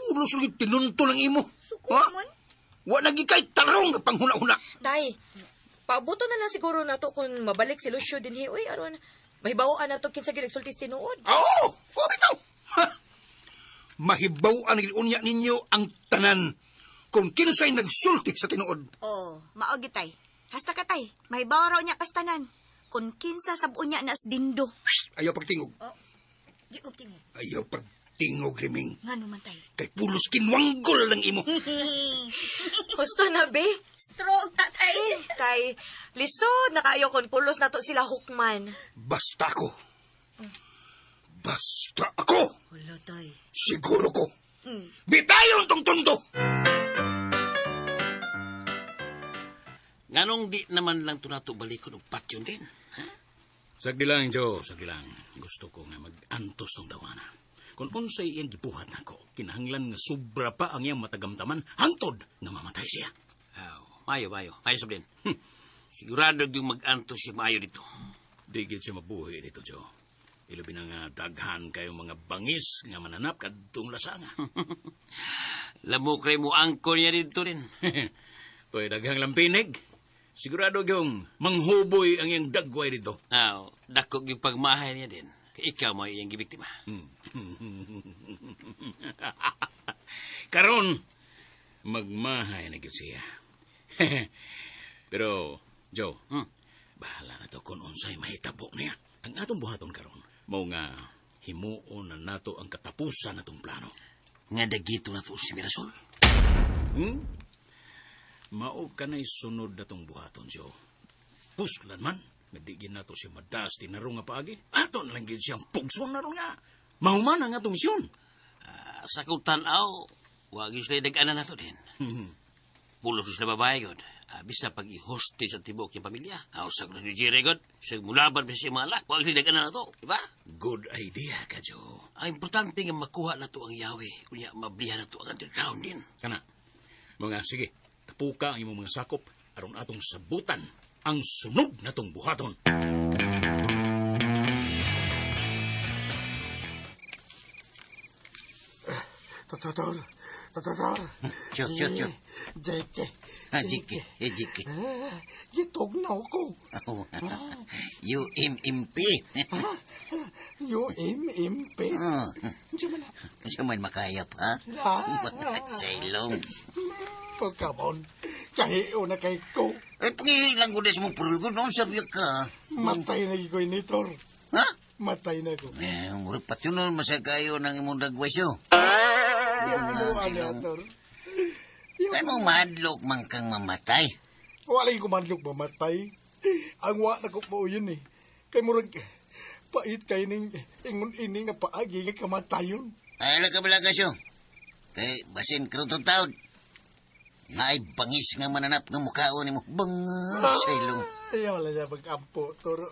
Pulos lagi tinunto lang imo. Suko Ha? man. Wa nagi kay tarong nga panghuna-huna. Tay, paabuto na lang siguro nato kung mabalik si Lucio dinhi. Uy, aron, mahibawaan nato kinsa gyud nagsultis tinuod. Oo, bitaw. Mahibaw-an unya ninyo ang tanan kung kinsay nagsulti sa tinuod. Maogi, tay. Hasta ka, tay. May bawaraw niya kastanan. Kung kinsa sabon niya nas Dindo. Ayaw pagtingog. Di ko tingog. Ayaw pagtingog, Riming. Nga naman, tay. Kay pulos kinwanggol lang imo. Gusto na, be? Strong ka, tay. Tay, lisod na kaayo kung pulos nato sila hukman. Basta ako. Basta ako. Wala, tay. Siguro ko. Bitayon tong tunto. Nganong di naman lang ito nato balikon og patyon din? Sagdi lang, Joe, sagdi lang. Gusto ko nga mag-antos tong dawana. Kung unsay iyang gibuhat nako, kinahanglan nga sobra pa ang iyang matagamtaman, hangtod nga mamatay siya. Mayo. Mayo sabihin. Sigurado yung mag-antos siya maayo dito. Di gid siya mabuhi dito, Joe. Ilabi na nga daghan kayo mga bangis nga mananap kadtong lasanga. Lamok rin mo angkol niya dito rin. To'y daghang lampinig. Sigurado yung manghuboy ang iyang dagway dito. Dakog yung pagmahay niya din. Kaya ikaw mo iyang gibiktima. Karon, magmahay na gyud siya. Pero, Joe, bahala na to kung unsay mahitabo niya. Ang atong buhaton karon, mao nga himuon na nato ang katapusan natong plano. Nga dagito na to si Mirasol. Mao kanay sunod natong buhaton, Joe. Puslan man, nadigin nato siya madas tinarong nga paagi. Aton lang gyud siyang pugson na ron nga. Mahuman ang atong misyon. Sa kong tanaw, wag yung sila dag-ana na to din. Pulos sila babae, God. Bisa pag i-hostage ang tibok yung pamilya. Sa kong ni Jerry, God. Sa mulaban pa siya mga alak. Wag sila dag-ana na to, diba? Good idea ka, Joe. Ang importante nga makuha na to ang Yahweh. Kunya, mablihan na to ang underground din. Kana, mga sige, tapuka ang imong mga sakop aron atong sabutan ang sunog natong buhaton. Totoo. Chok. Jeke. Jike. Gitog na ako. You imp. Yo imp. Siya man makayap, ha? Sailong. Pagkamon, kahiyo na kay ko. Pangilang ko des mong purulgod, noon sabi ka. Matay na ko initor. Ha? Matay na ko. Murag pati nun, masagayo ng imong dagway siyo. Kano madlok man kang mamatay? Walay ko madlok mamatay. Ang wa na ko po yun eh. Kay murag, pait kay ning ingon ini nga paagi nga kamatayon. Ay, lagkabala ka siyo. Kay basin karutong taon. Nga ay bangis nga mananap ng mukhaon ni mo. Bangag sa ilong. Ay, wala siya pag-ampo, toro.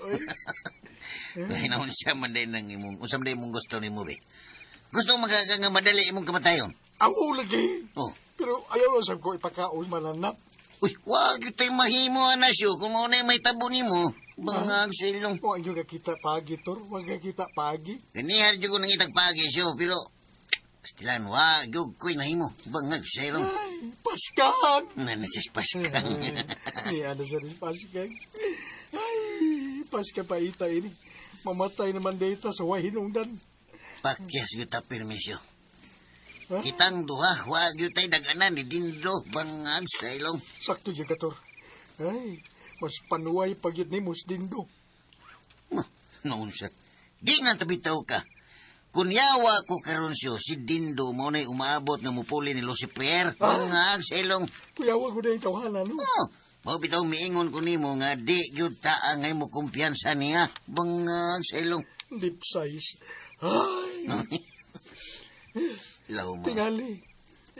Kaya naman siya manday ng imong, usam day mong gusto ni mo, be. Gusto mo makaka nga madali imong kamatayon? Ang ulag eh. Oh. Pero ayaw lang sab ko ipakaon mananap. Uy, wag yung tayo mahimo, anasyo. Kung ano may tabo ni mo, bangag sa ilong. Huwag yung kakita pagi, tor. Huwag kakita pagi. Kanihar dyan ko nang itag pagi siyo, pero pastilan, wag yung ko'y mahimo. Bangag sa ilong. Ay, paskan! Nanasas paskan. Ni ano sa rin paskan. Ay, paska pa ita ini. Mamatay naman dito sa wahinungdan. Pakyas yung tapirmisyo. Kitang duha, wag yung tayo daganan ni Dindo, bangag sa ilong. Sakto dyan ka, tor. Ay, mas panuway pag yun ni Musdindo. Noon siya. Di nga tabitaw ka. Kunyawa ko karon siyo, si Dindo mo na'y umaabot nga mupuli ni Lucifer, bangag sa ilong. Kuyawa ko na yung tawanan, no? Mau bitaw miingon ko nimo nga di gyud taa ngay mo kumpiyansa niya, bangag sa ilong. Deep size. Ay, law mo. tingali.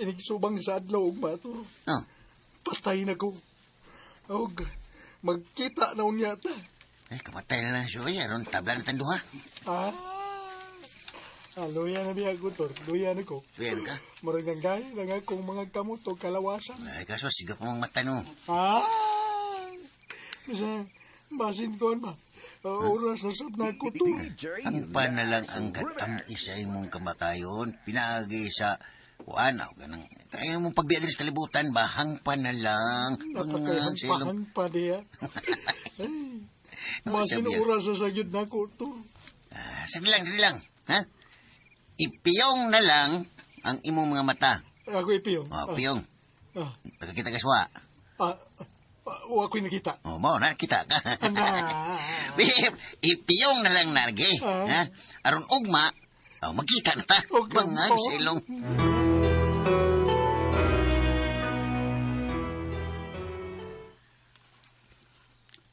Inigsubang sa adlaw og matur. Patay na ko. Og, magkita na unya ta. Ay, kamatay na lang siya. Aron tabla na tanduha. Luya na biya ko, tor. Luya na ko. Luyan ka? Marag nang gaya na nga kong mga kamot o kalawasan. Ay, kaso sigap mong mata no. Bisa, basin ko ba? Oras na sab na ko to. Ang panalang ang katamki sa imong kamatayon, pinagi sa wanaw ganang kaya mong pagbiya din sa kalibutan, bahang panalang. Bangag sa ilong. Napakayang pa diya. Basin oras na sagyod na ko to. Sige lang. Ha? Ipiyong na lang ang imong mga mata. Ako ipiyong. Piyong. Pagkakita ka suwa. O ako'y nakita. Mo, nakita ka. Ipiyong na lang narge. Aron ugma, magkita na ta. Bangag sa ilong.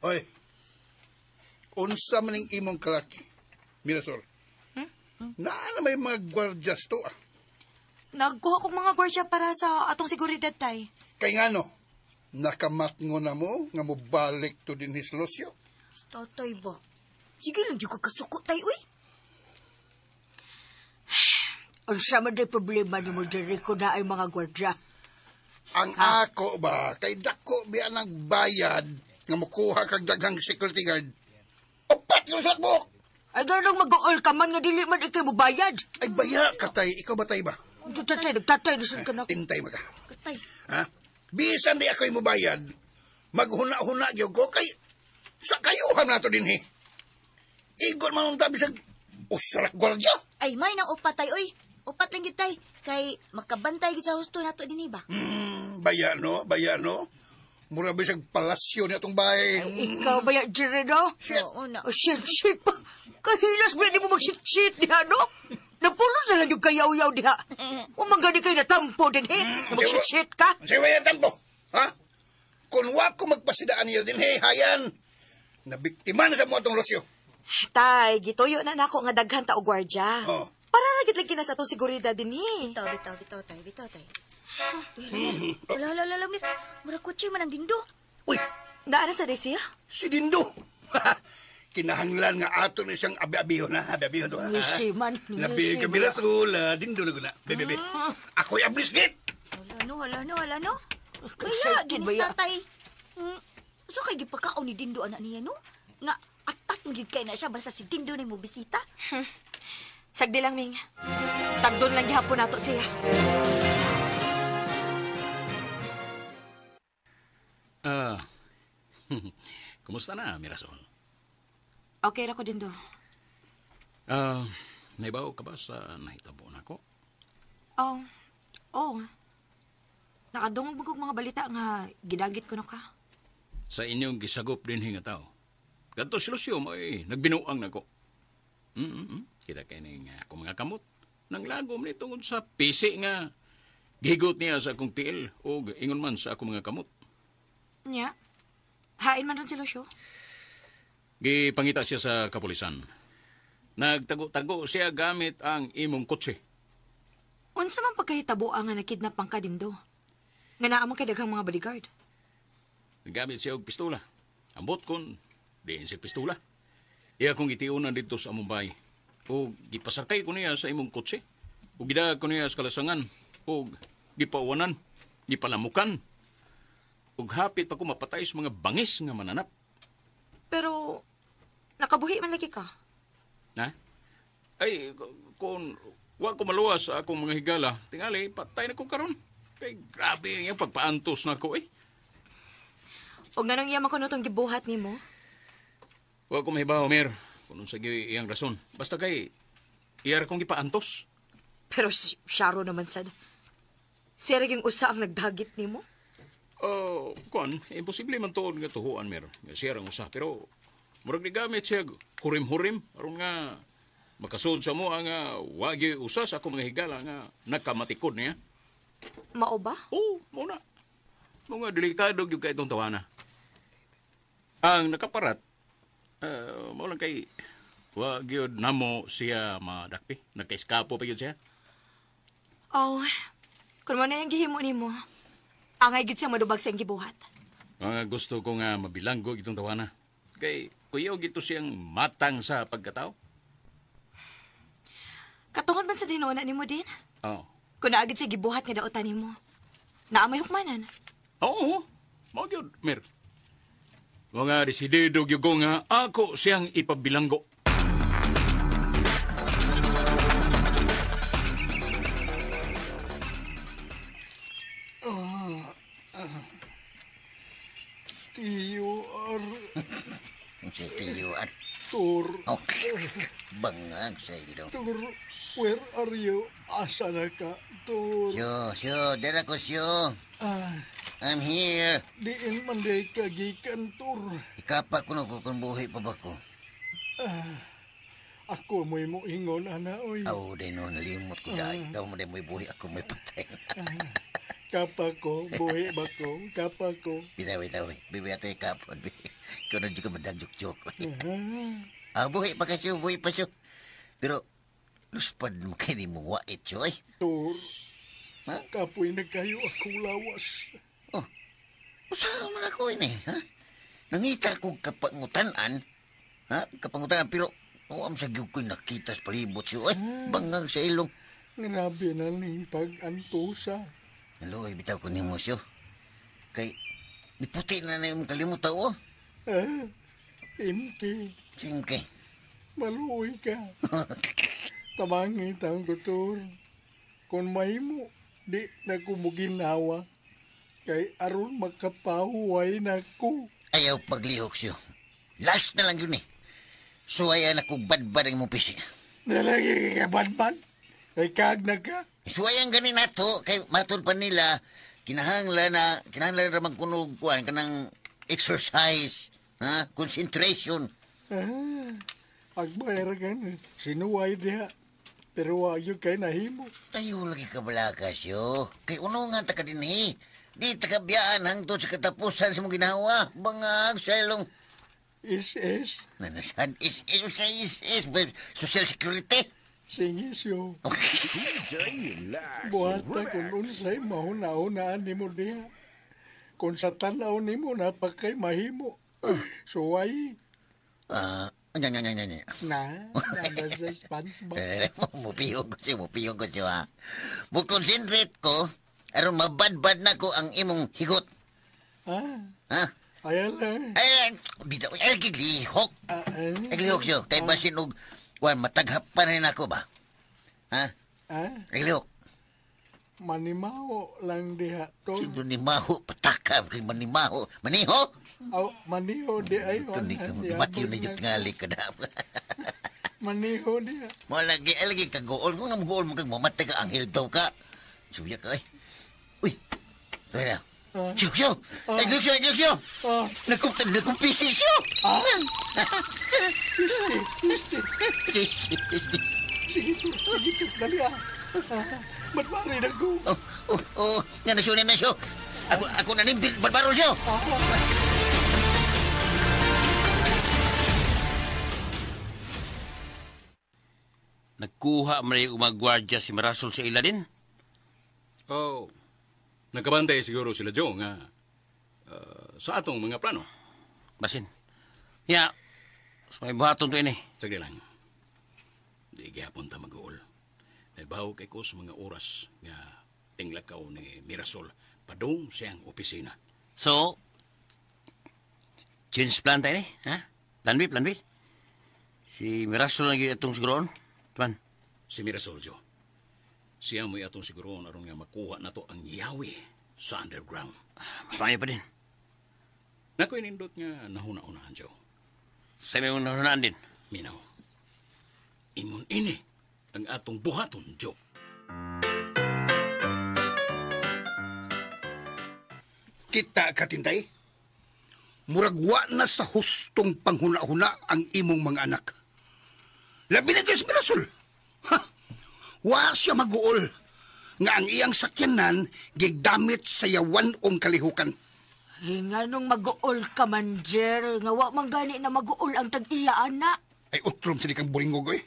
Oy, unsa man ang imong kalaki, Mirasol? Na may mga gwardyas to Nagkuha kong mga gwardiya para sa atong seguridad, tay. Kay nga no, nakamatngo na mo nga mo balik to din hislosyo. Totoy ba? Sige lang, di ko kasuko, tay, uy. Ang sama na problema ni mo, Jerry, ko na ay mga gwardya. Ang ako ba, kay dako biya ng bayad nga makuha kag daghang security guard. Upat yung sakbok! Ay, ganang mag-all ka man nga dili man ikay mo bayad. Ay, baya ka, tay. Ikaw ba, tay ba? Nagtatay, nasan ka na. Tintay mo ka. Katay. Ha? Bisan di ako'y mubayad, maghuna-huna gyud ko kay sa kayuhan nato din he. Igon man ang tabi sa usarak gwardya. Ay, may nang upat, tay, uy. Upat lang gid, tay. Kay makabantay gid sa husto nato din, ba? Baya no. Mura bisag palasyo niya itong bahay. Ikaw ba yan, Jerry, no? Oo na. Oh, shit pa. Kahilas ba di mo mag-shit diha, no? Napulos na lang yung kayaw-yaw diha. Umangani kayo na tampo din, he. Mag-shit ka. Sige ba tampo? Ha? Kung wako magpasidaan niyo din, he, hayan. Nabiktima na sa mo itong losyo. Tay, gituyo na nako nga daghan ta og gwardya. Oh. Para ragit lagi na sa itong seguridad din eh. Bitaw, tay. Wala, Mir. Mura kutsi man ang dindo. Uy, Naana sa Desiya? si Dindo. Kinahanglan nga ato na siyang abi-abiho na. Abi-abiho to. Ngisi man. Labi kami rasul. Dindo na guna. Bebe. Ako'y ablis git. Wala no. Kaya, ginis tatay. So kay gipakaon ni Dindo anak niya, no? Nga, atat magiging kayo na siya basta si Dindo na mo bisita. Sagdi lang, Ming. Tagdon lang gihapon nato siya. Kumusta na, Mirason? Okay ra ko din do. Naibaw ka ba sa nahitabo na ko? Oh. Nakadungog mo kong mga balita nga gidagit ko na ka. Sa inyong gisagop din hinga tao. Ganto si Lucio may nagbinuang na ko. Kita kayo akong mga kamot. Nang lagom ni tungod sa pisi nga gigot niya sa akong tiil o ingon man sa akong mga kamot. Nya? Hain man ron si Lucio? Gipangita siya sa kapulisan. Nagtago-tago siya gamit ang imong kotse. Unsa man pagkahitabo ang nga nakidnap ang kadindo? Nga naamang kay daghang mga bodyguard. Nagamit siya og pistola. Ambot kon, diin siya pistola. Iya kong itiunan dito sa among bahay. O gipasakay ko niya sa imong kotse. O gidag ko niya sa kalasangan. O gipauwanan, gipalamukan. O hapit pa ko mapatay sa mga bangis nga mananap. Pero, nakabuhi man lagi ka. Ha? Ay, kung wag ko maluwas sa akong mga higala, tingali, patay na ko karon. Kay grabe yung pagpaantos na ko eh. O nga nang iyaman ko itong gibuhat ni mo? Wag ko mahibaw, Mer. Kung sa iyang rason. Basta kay, iyar kong gipaantos. Pero Sharo naman sad. Siya rin usa ang nagdagit ni mo? Kuan, imposible man tuon nga tuhuan, Mer. Nga siya rin usa. Pero, murag ni gamit siya hurim-hurim. Aron nga, makasod sa mo ang wagi usa sa akong mga higala nga nakamatikod niya. Mao ba? Oo, muna. Mga delikado yung kaitong tawana. Ang nakaparat, maulang kay wag yun namo siya madakpi. Nagkaiskapo pa yun siya. Kung mo na yung gihimo ni mo, angay gid siya madubag sa gibuhat. Mga gusto ko nga mabilanggo itong tawana. Kay kuyaw gito siyang matang sa pagkatao. Katungod man sa dinuuna ni mo din? Oo. Kung naagid siya gibuhat nga daotan ni mo, naamay hukmanan. Oo, mga yun, Mer. Mga desidido gyud ko nga ako siyang ipabilanggo. Si Tiyuar. Tur, Okay. Bangag sa ilo. Tur, where are you? Asa na ka, Tur? Syo, dara ko syo. I'm here. Diin man day kagikan, Tur. Ikapa ko na kung buhi pa ba ko. Ako mo'y mo ingon, ana, oy. Aw, din no, nalimot ko dahil. Ikaw mo din mo'y buhi, ako may patay. Kapa ko, buhi ba ko? Kapa ko. Bitaw. Bibi ato ikapon. Ikaw na dyan ka madagjuk-juk. Buhi pa ka syo, buhi pa syo. Pero, luspad mo kayo ni mo wait, syo, eh. Tur, Ha? kapoy na kayo akong lawas. Usahaw man ako ini, ha? Nangita kong kapangutanan, Ha? Kapangutan pero am sa gyud ko'y nakita sa palibot siyo. Ay, bangang sa ilong. Grabe na ning pag-antusa. Aloy, bitaw ko nimo siyo. Kay, niputi na na yung kalimutan ko. Imki, Singke. maluoy ka. Tabangi taong tutur. Kung mahimo, di na kumuginawa. Kay aron makapahuway na ko. Ayaw paglihok siyo. Last na lang yun eh. Suwayan ako badbad ang mong pisi. Nalagi ka badbad. Kay kagna ka. Suwayan ganin nato. Kay matod pa nila, kinahanglan na magkunog kuhan ka ng exercise. Ha? Concentration. Agbayar ka na. Sinuway diha. Pero wagyo kay nahimo. Tayo lagi ka balakas yo. Kay unungan ta ka din eh. Di ta kabiyaan hangtod sa katapusan sa mong ginawa. Bangag sa ilong. Is. Nanasan is Social Security. Singis yo. Buhata kung unsay mahuna-hunaan ni mo diha. Kung sa tanaw ni mo napakay mahimo. Suway. Nya. Na, nada sa SpongeBob. Mupiyong ko siya, ha. Bukonsentrate ko, aron mabadbad na ko ang imong higot. Ha? Ayan lang. Ay, bitaw, ay, giglihok. Giglihok siya, kay basin og, mataghap pa rin ako ba? Ha? Giglihok. Manimaho lang diha to. Sino ni Maho, patakam kay Manimaho. Maniho? Maniho di ay. Kundi ka matiyo na yung tingali ka na. Maniho diha. Lagi kagool. Kung namagool mo kang mamatay ka, anghel daw ka. Suya ka eh. Uy, kaya na. Siyo. Ay, Lucio. Nagkumpisi siyo. Pisti. Sige to, dali Badbari na ko. Yan na siyo. Ako na nimbil, badbaro siyo. Nagkuha man yung umagwardya si Marasol sa ila din. Nagkabantay siguro sila Joe nga sa atong mga plano. Basin. Ya, may buhaton to ini. Sige lang. Di gyapon ta mag-uol. Naibaw kay ko sa mga oras nga tinglakaw ni Mirasol padung siyang opisina. So, change plan tayo ni, ha? Plan B. Si Mirasol lagi itong siguroon. Tuan. Si Mirasol, Joe. Siya mo'y atong siguroon aron nga makuha na to ang yawi sa underground. Mas mayo pa din. Nako'y nindot nga nahuna-unahan, Joe. Sa may unahunaan din. Minaw. Ingon ini ang atong buhaton, Joe. Kita katintay, muragwa na sa hustong panghuna-huna ang imong mga anak. Labi na kayo sa Mirasol. Wa siya mag-uol nga ang iyang sakyanan gigdamit sa yawan ong kalihukan. Nga nung mag-uol ka man, Jer, nga wa man gani na mag-uol ang tag-iya, anak. Ay utrom sa kang buringog, eh.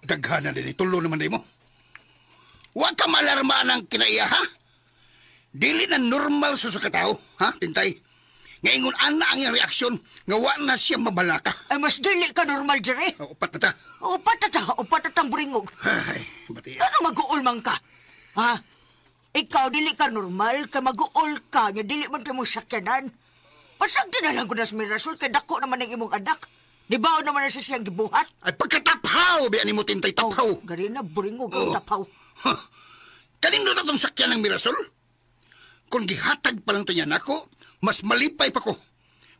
Daghana din, itulo naman din mo. Wa ka malarmaan ang kinaiya, ha? Dili na normal sa katao, ha, tintay? Ngayon ana ang iyang reaksyon, nga wa na siya mabalaka. Ay, mas dili ka normal, Jer, eh. Upat na ta. Upat na tang buringog. Ay, bati. Ano mag-uol man ka? Ha? Ikaw, dili ka normal, kay mag-uol ka, nga dili man tayo mong sakyanan. Pasag din na lang ko na sa Mirasol, kay dako naman ang imong anak. Di ba naman na siya siyang gibuhat? Ay, pagkataphaw, biyan mo tintay taphaw. Gari na, buringog ang taphaw. Kanino na itong sakyan ng Mirasol? Kung gihatag pa lang niya nako, mas malipay pa ko.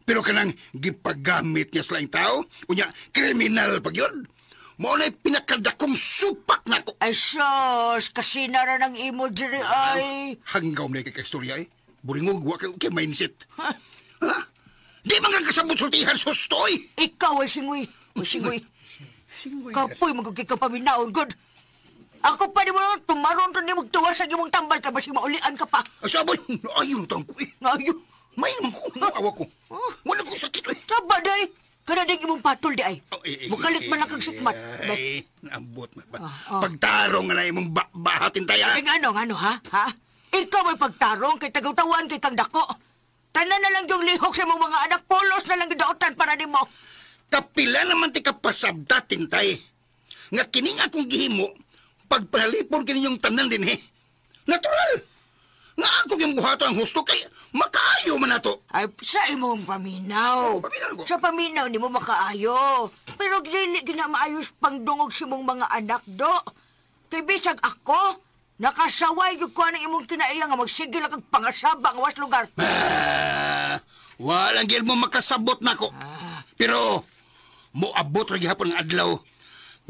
Pero kanang gipagamit niya sa laing tao, unya, kriminal pag yun. Maunay pinakadakong supak na ko. Ay, sos, kasi nara ng imo, Jerry, ay. Hanggaw na ikakastorya, eh. Buringog, wak kay mindset. Ha? Di ba nga kasabot sultihan, sustoy? Ikaw ay singoy. Singoy. Kapoy, magkikapaminaon, good. Ako pa di mo naman, tumaron to ni magtuwa sa gimong tambal ka, basi maulian ka pa. Asaboy, naayon tang ko, eh. Naayon? May naman ko, naawa ko. Wala ko sakit, eh. Saba, day. Kada din imong patol, di ay. Mukalit man lang kang sikmat. Ay, naambot. Pagtarong na imong bahatin tayo, ha? Kaya ano, ha? Ikaw may pagtarong, kay tagaw-tawan, kay kang dako. Tanan na lang yung lihok sa mong mga anak, polos na lang gidaotan para di mo. Kapila naman ti kapasabta, tintay. Nga kining akong gihimo, pagpalipor kininyong tanan din Natural! Nga ako yung buhato ang husto kay makaayo man nato. Ay, sa imong paminaw. Paminaw ko. Sa paminaw ni mo makaayo. Pero dili ginamaayos pangdungog si mong mga anak do. Kay bisag ako, nakasaway yung ko ng imong kinaiya nga magsigil ang pangasaba ang was lugar. Walang gil mo makasabot na ko. Pero, moabot rin hapon ng adlaw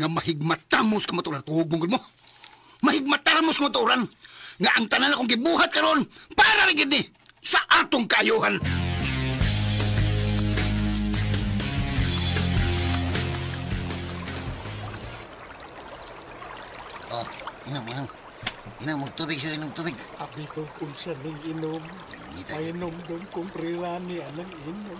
nga mahigmatamos kamaturan. Tuhog mo. Mahigmatamos kamaturan. Nga ang tanan akong gibuhat karon para rin ni sa atong kaayuhan. Oh, inom. Inom, magtubig siya, inom tubig. Abi ko kung siya ning inom. Ngita Ay inom doon kung prirani anang inom.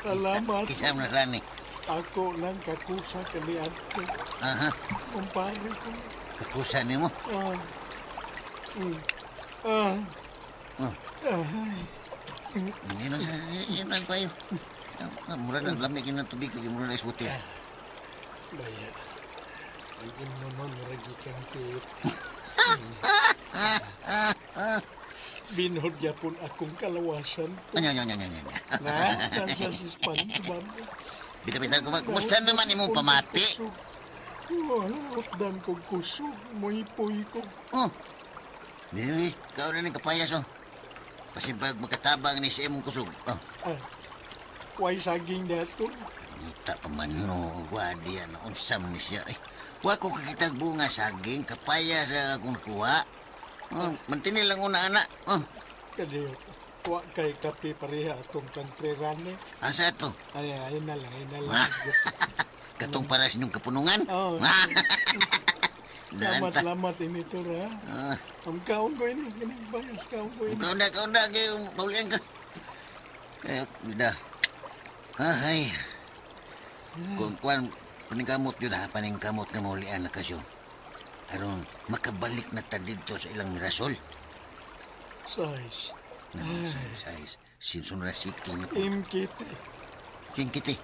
Salamat. Kisam na rani. Ako lang kakusa kani adto. Aha, Kumpare ko. kakusan ni mo. Hindi na sa yun lang payo. Mura na, lamig yun ng tubig kaya mura na isbuti. Baya. Ay inom mo maragi kang pit. Binhod yapon akong kalawasan ko. Anya. Na, nasa si SpongeBob. Bita-bita, kumusta naman imong pamati? Utdan kong kusog, muhipoy ko. Oh, dili, ikaw na ng kapayas, oh. Pasimpag magkatabang ni sa imong kusog. Oh, Way saging dato. nita pa man, no. Wadi yan, unsam ni siya. Wa ko kakitag bunga saging, kapayas akong nakuha. Oh, mantini lang una, anak. Oh, Kadi, wa kay kape pareha atong kang prerane. asa to? Ayun na lang. Katong para sa inyong kapunungan? Oh. Danta. Salamat ini to ra. Ang kaon ko ini, bayas kaon ko ini. Kaunda, kayo, paulian ka. Bida. Ay. Kung kuan, paningkamot yun ha, paningkamot nga maulian na kasyo. Aron, makabalik na ta dito sa ilang mirasol. Size. Size. Sinsun na siking na ko. Imkite. Kingkiti.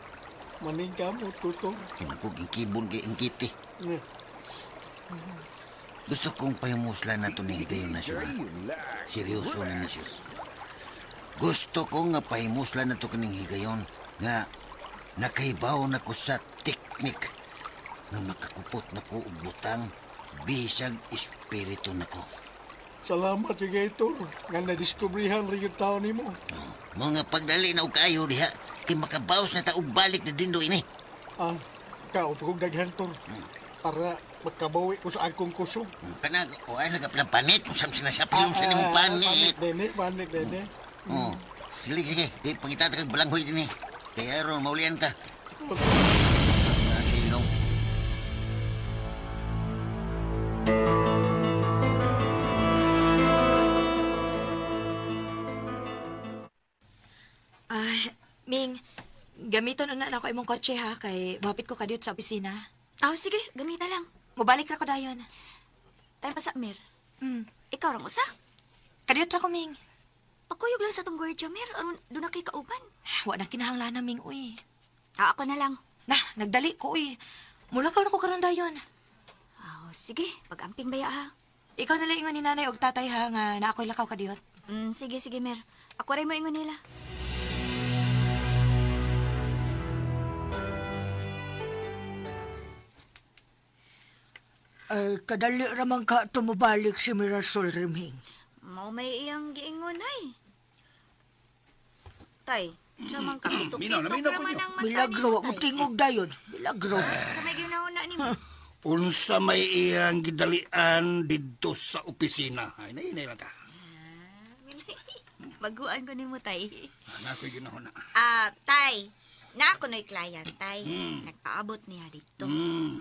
Maningkamot ko to. Kinukog ingkibon kay ingkiti. Gusto kong pahimuslan na ito ni Higayon na siya. Seryoso na siya. Gusto ko nga pahimuslan na ito kaning Higayon nga nakaibaw na ko sa teknik nga makakupot na ko og butang bisag espiritu na ko. Salamat Higator nga nadiskubrihan rin yung tao ni mo. Mga pagdali na og kayo diha kay makabaos na ta og balik na dindo ini. Kao kong daghan to. Para makabawi ko sa akong kusog. Kanag, o ay nagaplang panit. Usam sinasapilong sa nimong panit. Panik, dene. Oo. Sige. Di pangitata kag balanghoy din eh. Kaya ron, maulian ka. Sa ilong. Ming, gamiton na ako imong kotse ha, kay mapit ko kadiyot sa opisina. Sige, gamita lang. Mubalik ra ko dayon. Tayo pa sa Mir. Ikaw ram usa? Kadiyot ra ko, Ming. Pakuyog lang sa tong gwardiya, Mir. Aron, doon na kay kauban. Wa na kinahanglan na, Ming, uy. Ako na lang. Nagdali ko, uy. Mula ka na ko karon dayon. Sige, pag-amping baya ha. Ikaw na lang ingon ni nanay og tatay ha, nga na ako'y lakaw kadiyot. Sige, Mir. Ako rin mo ingon nila. Ay, kadali ramang ka tumubalik si Mirasol Rimhing. Mau may iyang giingon ay. Tay, samang kapitok-pitok Minaw ko naman niyo. ang mata Milagro, nimo, wag mo tay. tingog dayon. Milagro. Sa may ginahuna ni mo. Unsa may iyang gidalian didto sa opisina. Ay, nainay lang ta. Baguan ko ni mo, tay. Ano ako'y ginahuna. Tay, na ako na'y client, tay. Nagpaabot niya dito.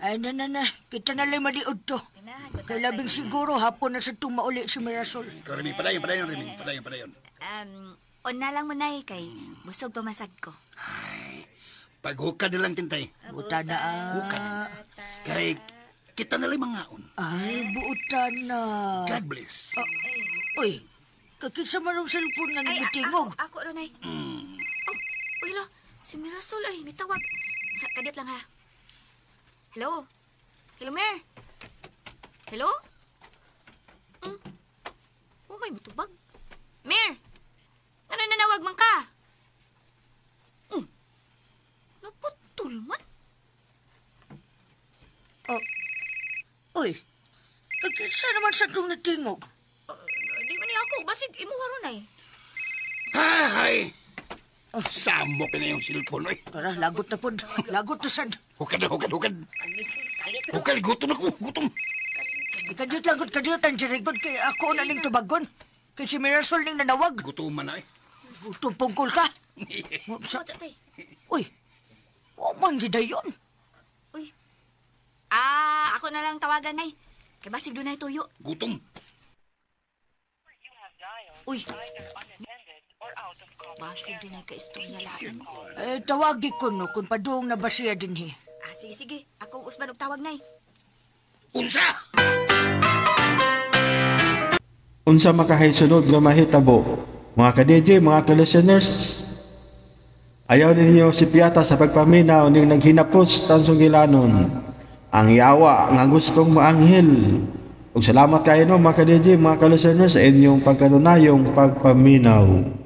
Ay, na. Kita na lang maliod to. Ganahan ko, Kay tatay. labing siguro hapon na sa tumauli si Mirasol. Ikaw, Remy, padayon, Remy. Padayon. Na lang mo na kay busog pamasag ko. Paghukad na lang, tintay. Buta na Hukad. Kay kita na lang mangaon. Ay, buta na. God bless. Uy, kakisa man ang cellphone nga nagbitingog. Ako ron ay. Si Mirasol ay mitawag. Kadit lang ha. Hello? Hello, Mer? Hello? Oh, may butubag. Mer! Ano nanawag man ka? Naputol man. Uy, kagkisa naman sa itong natingog. Di man niya ako. Basig, imuha ron ay. Hay! Samok na yung cellphone, oy. Tara, lagot na po. Lagot na sad. Hukad. Hukad, gutom ako, gutom. Kadiyot lagot kadiyot ang jirigod kay ako na ning tubagon. Kay si Mirasol ning nanawag. Gutuman na, eh. Gutom pungkol ka. Sa tay. Uy, man gidayon. Uy. Ako na lang tawagan, nay. Kay basig doon na tuyo. Gutom. Uy. Basig doon na ka-istorya lang. Tawagi ko no, kung padung na ba siya din he. Sige. Ako usban og tawag, nay. Unsa? Unsa makahaysunod nga mahitabo, mga ka-DJ, mga ka-listeners. Ayaw ninyo si Piata sa pagpaminaw ning naghinapos tansong gilanon. Ang yawa nga gustong maanghel. Ug salamat kayo no mga ka-DJ, mga ka-listeners sa inyong pagkanunayong pagpaminaw.